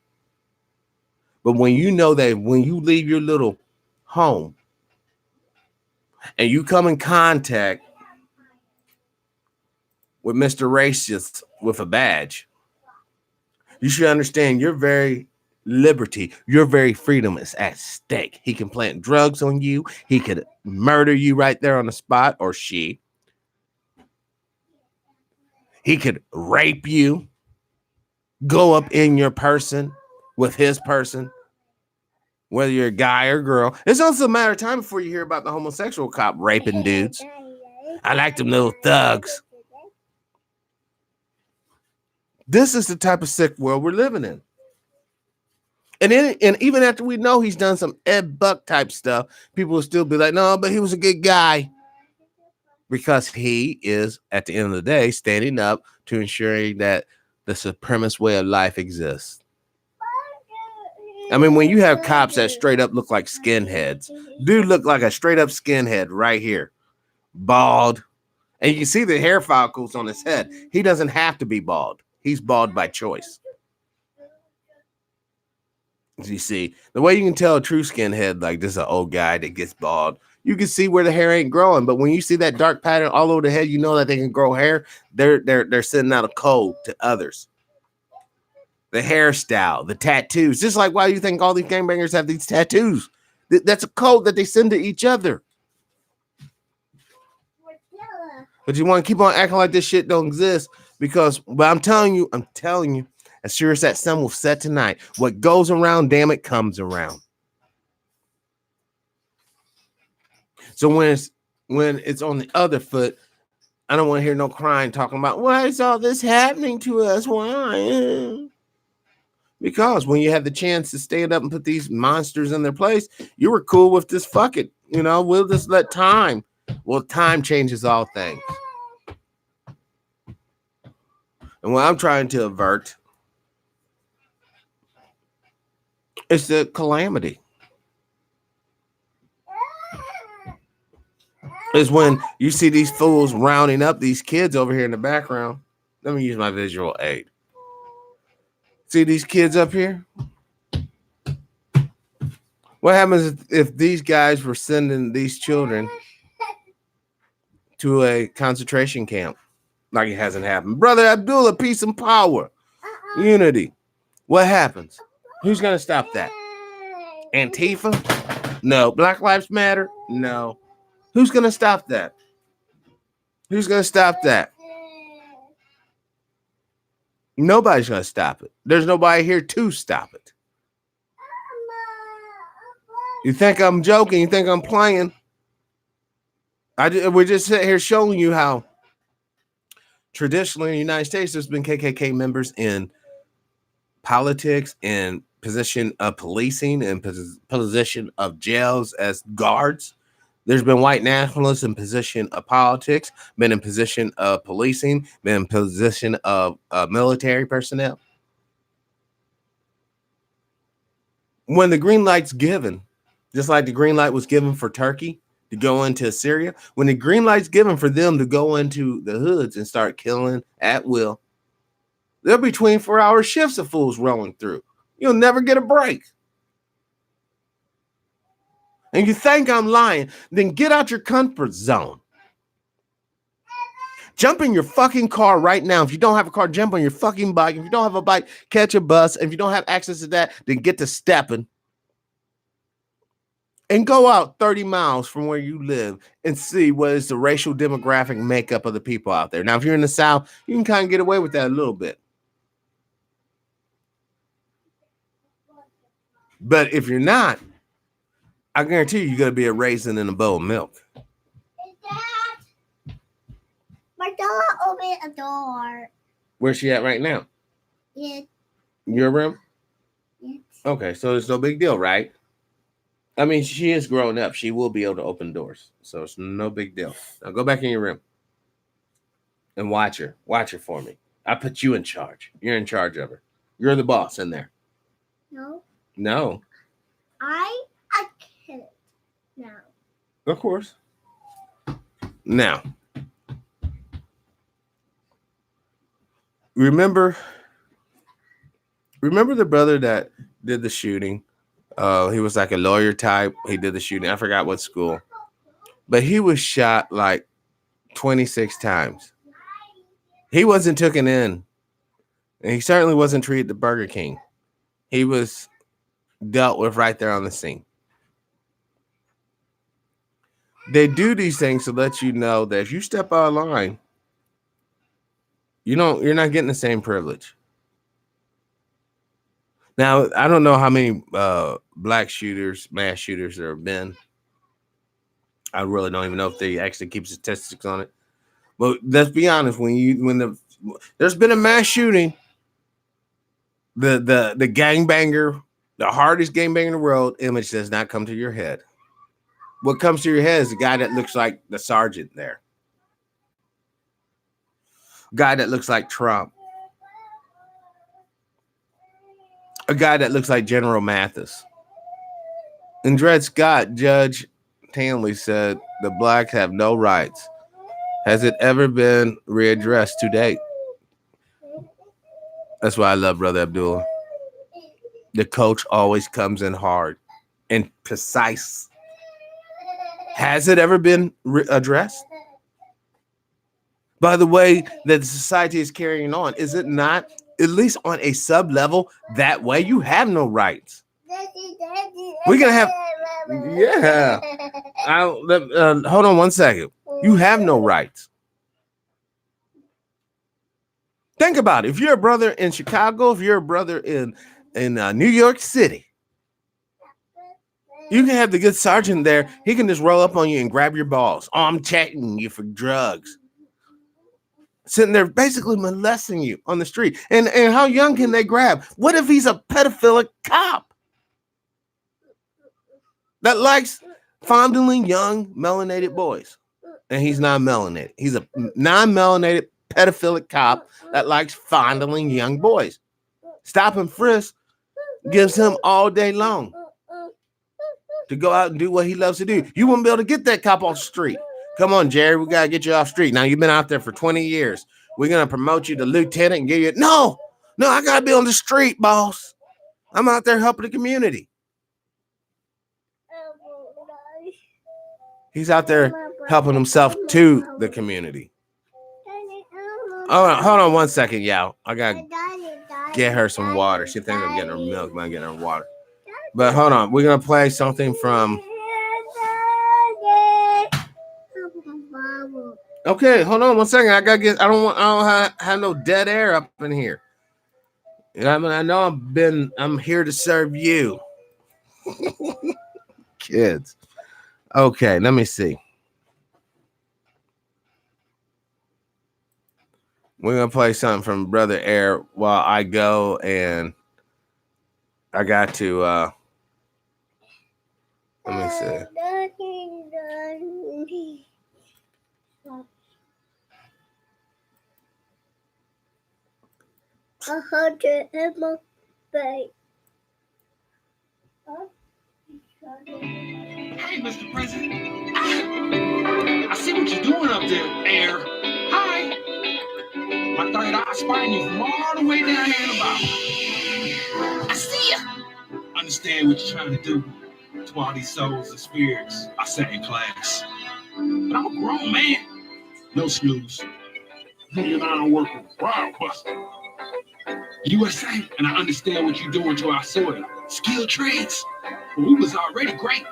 But when you know that when you leave your little home and you come in contact with Mr. Racist with a badge, you should understand your very liberty, your very freedom is at stake. He can plant drugs on you. He could murder you right there on the spot, or she. He could rape you, go up in your person with his person, whether you're a guy or girl. It's also a matter of time before you hear about the homosexual cop raping dudes. I like them little thugs. This is the type of sick world we're living in. And even after we know he's done some Ed Buck type stuff, people will still be like, no, but he was a good guy. because he is, at the end of the day, standing up to ensuring that the supremacist way of life exists. I mean, when you have cops that straight up look like skinheads, dude look like a straight up skinhead right here, bald, and you can see the hair follicles on his head. He doesn't have to be bald. He's bald by choice. You see, the way you can tell a true skinhead, like this is an old guy that gets bald, you can see where the hair ain't growing. But when you see that dark pattern all over the head, you know that they can grow hair. They're sending out a code to others. The hairstyle, the tattoos, just like why you think all these gangbangers have these tattoos. That's a code that they send to each other. But you want to keep on acting like this shit don't exist because, but I'm telling you, as sure as that sun will set tonight, what goes around, damn it, comes around. So when it's on the other foot, I don't want to hear no crying talking about why is all this happening to us? Why? Because when you had the chance to stand up and put these monsters in their place, you were cool with this. Fuck it, we'll just let time. Well, time changes all things. And what I'm trying to avert is the calamity. Is when you see these fools rounding up these kids over here in the background. Let me use my visual aid. See these kids up here? What happens if these guys were sending these children to a concentration camp? Like it hasn't happened. Brother Abdullah, peace and power. Unity. What happens? Who's going to stop that? Antifa? No. Black Lives Matter? No. Who's going to stop that? Who's going to stop that? Nobody's going to stop it. There's nobody here to stop it. You think I'm joking? You think I'm playing? We're just sitting here showing you how traditionally in the United States, there's been KKK members in politics, in position of policing, in position of jails as guards. There's been white nationalists in position of politics, been in position of policing, been in position of military personnel. When the green light's given, just like the green light was given for Turkey to go into Syria, when the green light's given for them to go into the hoods and start killing at will, there'll be 24-hour shifts of fools rolling through. You'll never get a break. And you think I'm lying, then get out your comfort zone. Jump in your fucking car right now. If you don't have a car, jump on your fucking bike. If you don't have a bike, catch a bus. If you don't have access to that, then get to stepping. And go out 30 miles from where you live and see what is the racial demographic makeup of the people out there. Now, if you're in the South, you can kind of get away with that a little bit. But if you're not, I guarantee you're going to be a raisin in a bowl of milk. Dad, my dog opened a door. Where's she at right now? Yes. Your room? Yes. Okay, so it's no big deal, right? I mean, she is growing up. She will be able to open doors. So it's no big deal. Now go back in your room and watch her. Watch her for me. I put you in charge. You're in charge of her. You're the boss in there. No. No. I kid now. Of course. Now, remember the brother that did the shooting? He was like a lawyer type. He did the shooting. I forgot what school. But he was shot like 26 times. He wasn't taken in. And he certainly wasn't treated to Burger King. He was dealt with right there on the scene. They do these things to let you know that if you step out of line, you're not getting the same privilege. Now, I don't know how many black shooters, mass shooters there have been. I really don't even know if they actually keep statistics on it. But let's be honest, there's been a mass shooting, the gangbanger, the hardest gangbanger in the world image does not come to your head. What comes to your head is the guy that looks like the sergeant there. guy that looks like Trump, a guy that looks like General Mathis. In Dred Scott, Judge Tanley said the blacks have no rights. Has it ever been readdressed to date? That's why I love Brother Abdullah. The coach always comes in hard and precise. Has it ever been addressed? By the way that the society is carrying on, is it not, at least on a sub level, that way? You have no rights. We're going to have, yeah. Hold on one second. You have no rights. Think about it. If you're a brother in Chicago, if you're a brother in New York City, you can have the good sergeant there. He can just roll up on you and grab your balls. Oh, I'm checking you for drugs. Sitting there basically molesting you on the street. And how young can they grab? What if he's a pedophilic cop that likes fondling young melanated boys? And he's not melanated. He's a non-melanated pedophilic cop that likes fondling young boys. Stop and frisk gives him all day long to go out and do what he loves to do. You won't be able to get that cop off the street. Come on, Jerry, we got to get you off street. Now, you've been out there for 20 years. We're going to promote you to lieutenant and give you... No, I got to be on the street, boss. I'm out there helping the community. He's out there helping himself to the community. Oh, hold on one second, y'all. I got to get her some water. She thinks I'm getting her milk, but I'm getting her water. But hold on. We're going to play something from... Okay, hold on one second. I don't have no dead air up in here. I know I'm here to serve you. Kids. Okay, let me see. We're gonna play something from Brother Air while I go, and I got to let me see. I heard it in my face. Hey, Mr. President. I see what you're doing up there, Air. Hi. My third eye spying you from all the way down here in the bottom. I see you. Understand what you're trying to do to all these souls and spirits I sat in class. But I'm a grown man. No snooze. You and I don't work with Wild Buster. USA, and I understand what you're doing to our soil. Skilled trades. But we was already great.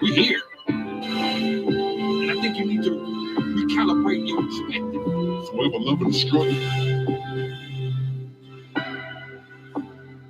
We here. And I think you need to recalibrate your perspective. Forever loving the struggle.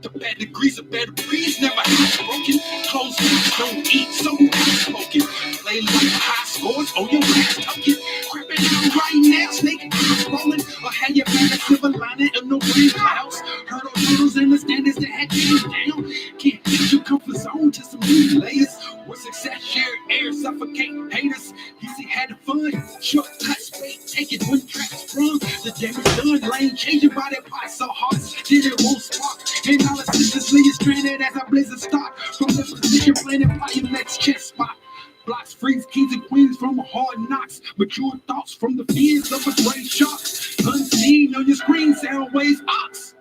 The bad degrees of better breeze never had broken. Close don't eat, so smoking. Play like high scores, oh your ass token. Crippin' out right now, snake eyes rolling. Or have you been a silver lining and no rain clouds? Hurdle hurdles and the standards that had you down. Can't get your comfort zone to some new layers. With success, share air, suffocate haters. Easy had fun, short touch, fake, take it when tracks sprung. The damage done, lane changing body parts so hard. Did it won't spark. And all the sisters leave stranded as a blizzard start. From the position planted by your next chest spot. Blocks freeze kings and queens from hard knocks. Mature thoughts from the fears of a great shark. Unseen on your screen, sound waves ox.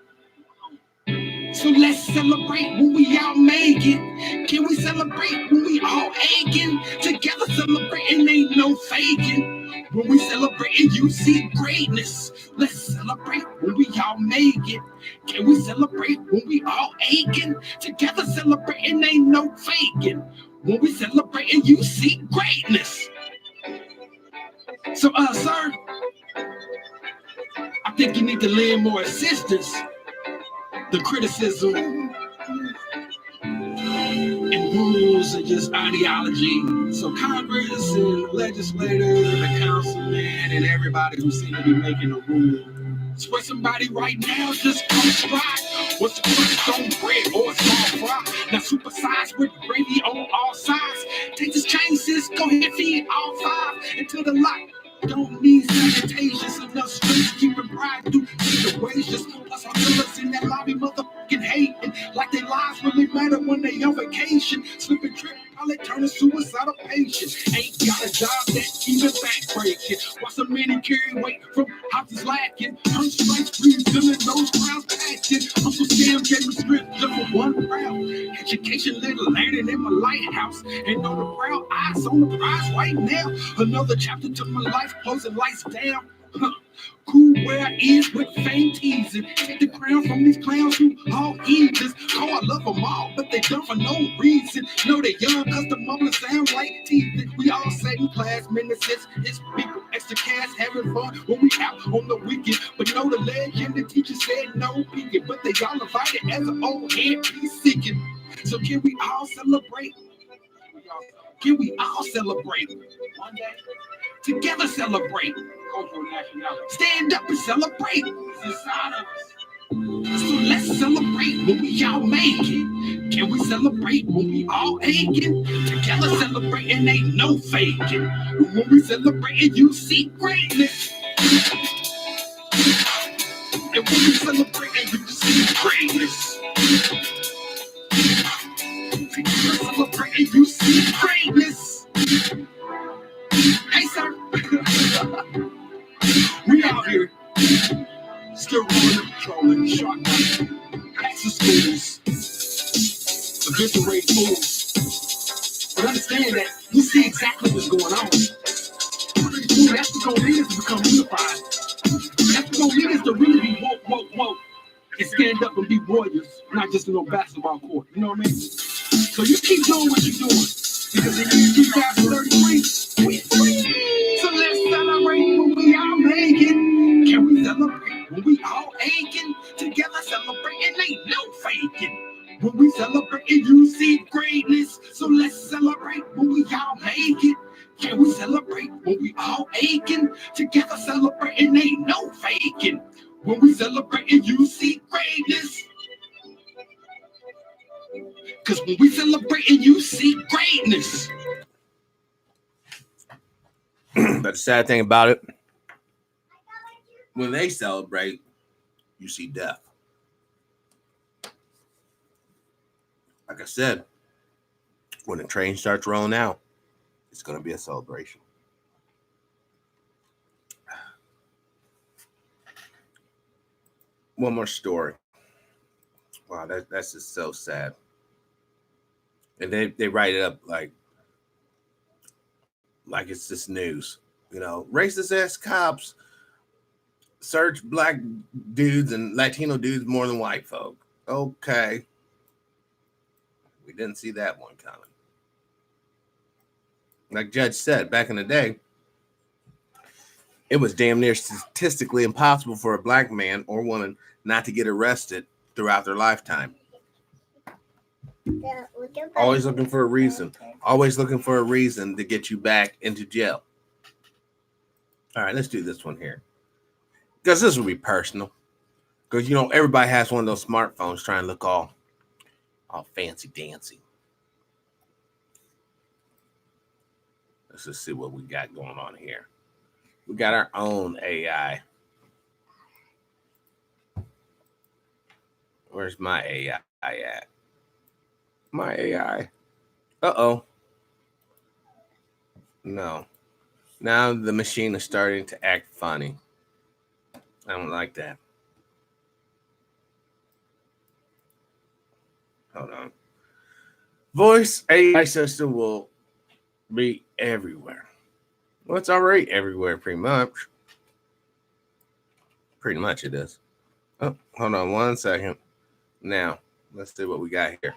So let's celebrate when we all make it. Can we celebrate when we all aching? Together celebrating ain't no faking. When we celebrating, you see greatness. Let's celebrate when we all make it. Can we celebrate when we all aching? Together celebrating ain't no faking. When we celebrating, you see greatness. So, sir, I think you need to lend more assistance. The criticism and rules are just ideology. So Congress and legislators and the councilman and everybody who seem to be making a rule. Swear somebody right now just come try. What's the crust on bread or a small fry? Now supersize with gravy on all sides. Take this chain, sis, go ahead, feed all five into the light. Don't need salutations, enough strength, keep it pride through situations. Plus our killers in that lobby motherfucking hating like their lives really matter when they on vacation. Slip and trip, probably turn a suicidal patient. Ain't got a job that even backbreaking. While some men carry weight from houses lacking. Earn stripes, breeze, filling those crowds packing. Uncle Sam gave me scripture for one proud. Education little landing in my lighthouse. And on the proud eyes on the prize right now. Another chapter to my life, closing lights down. Cool where I is with fame teasing. Take the crown from these clowns who all heathens. Oh, I love them all, but they done for no reason. Know they young, cause the mama sound like teething. We all second class ministers. It's people, extra cash, having fun when we out on the weekend. But know the legend, the teacher said no peeking. But they all invited as an old head piece seeking. So can we all celebrate? Can we all celebrate? One day, together celebrate. Stand up and celebrate. It's inside of us. So let's celebrate when we all make it. Can we celebrate when we all aching? Together celebrating ain't no faking. And when we celebrate, you see greatness. And when we celebrate, you see greatness. Together celebrating, you see greatness. Hey, sir. We out here. Still rolling and patrolling, shotgun, packs of schools, eviscerate fools. But understand that we see exactly what's going on. That's what's gonna lead us to become unified. That's what's gonna lead us to really be woke, and stand up and be warriors, not just in no basketball court. You know what I mean? So you keep doing what you're doing, because in year 2033, we free. So let's celebrate when we all make it. Can we celebrate when we all aching? Together celebrating ain't no faking. When we celebrate, you see greatness. So let's celebrate when we all make it. Can we celebrate when we all aching? Together celebrating ain't no faking. When we celebrate, you see greatness. Cause when we celebrate, you see greatness. But the sad thing about it, when they celebrate, you see death. Like I said, when the train starts rolling out, it's going to be a celebration. One more story. Wow, that's just so sad. And they write it up like it's just news. You know, racist ass cops search black dudes and Latino dudes more than white folk. Okay. We didn't see that one coming. Like Judge said, back in the day, it was damn near statistically impossible for a black man or woman not to get arrested throughout their lifetime. Always looking for a reason. Always looking for a reason to get you back into jail. All right, let's do this one here. Because this will be personal. Because, you know, everybody has one of those smartphones trying to look all fancy dancy. Let's just see what we got going on here. We got our own AI. Where's my AI at? My AI. Uh-oh. No. Now the machine is starting to act funny. I don't like that. Hold on. Voice AI system will be everywhere. Well, it's already everywhere, pretty much. Pretty much it is. Oh, hold on 1 second. Now, let's see what we got here.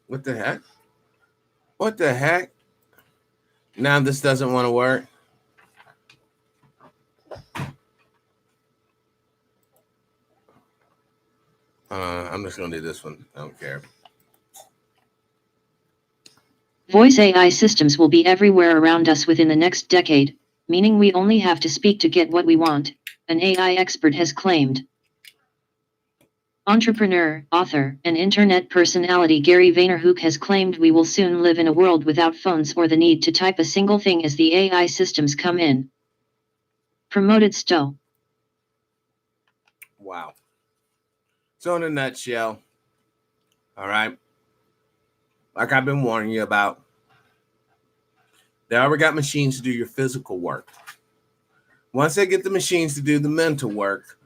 What the heck? What the heck? Now this doesn't want to work. I'm just going to do this one. I don't care. Voice AI systems will be everywhere around us within the next decade, meaning we only have to speak to get what we want, an AI expert has claimed. Entrepreneur, author, and internet personality Gary Vaynerchuk has claimed we will soon live in a world without phones or the need to type a single thing as the AI systems come in. Promoted Stowe. Wow. So in a nutshell, all right, like I've been warning you about, they already got machines to do your physical work. Once they get the machines to do the mental work,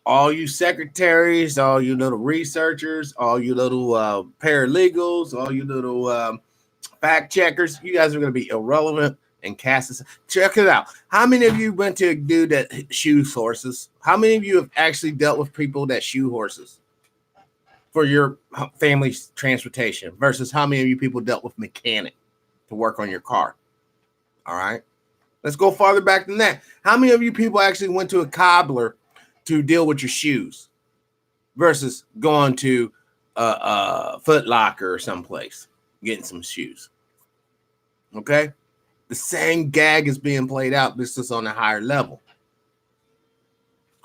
all you secretaries, all you little researchers, all you little paralegals, all you little fact checkers, you guys are going to be irrelevant and cast. Check it out. How many of you went to a dude that shoes horses? How many of you have actually dealt with people that shoe horses for your family's transportation versus how many of you people dealt with mechanic to work on your car? All right. Let's go farther back than that. How many of you people actually went to a cobbler to deal with your shoes versus going to a Foot Locker or someplace getting some shoes? Okay. The same gag is being played out. This is on a higher level.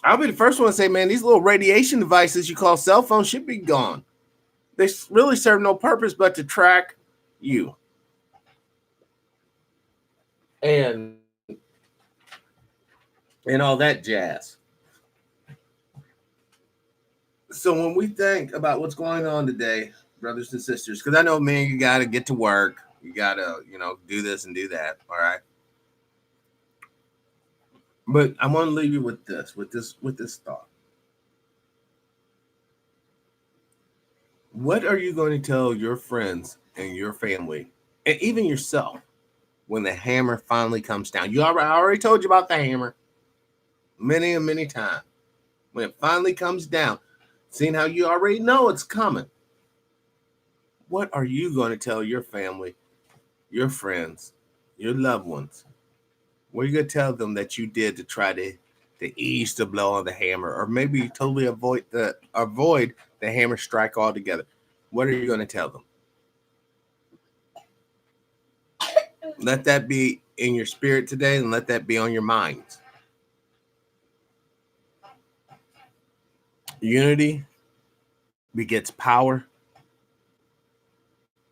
I'll be the first one to say, man, these little radiation devices you call cell phones should be gone. They really serve no purpose but to track you. And all that jazz. So when we think about what's going on today, brothers and sisters, because I know, man, you got to get to work. You got to, do this and do that. All right. But I want to leave you with this thought. What are you going to tell your friends and your family and even yourself when the hammer finally comes down? I already told you about the hammer many and many times. When it finally comes down, seeing how you already know it's coming, what are you going to tell your family, your friends, your loved ones? What are you going to tell them that you did to try to ease the blow on the hammer, or maybe totally avoid the hammer strike altogether? What are you going to tell them? Let that be in your spirit today, and let that be on your minds. Unity begets power,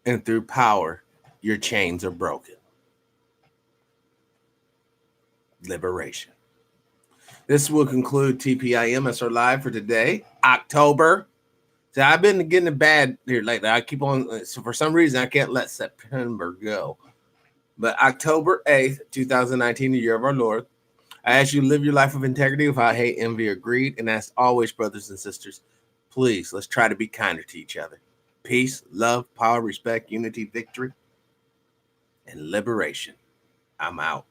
and through power, your chains are broken. Liberation. This will conclude TPIM SR Live for today, October. So I've been getting it bad here lately. I keep on, so for some reason, I can't let September go. But October 8th, 2019, the year of our Lord, I ask you to live your life of integrity without hate, envy, or greed. And as always, brothers and sisters, please, let's try to be kinder to each other. Peace, love, power, respect, unity, victory, and liberation. I'm out.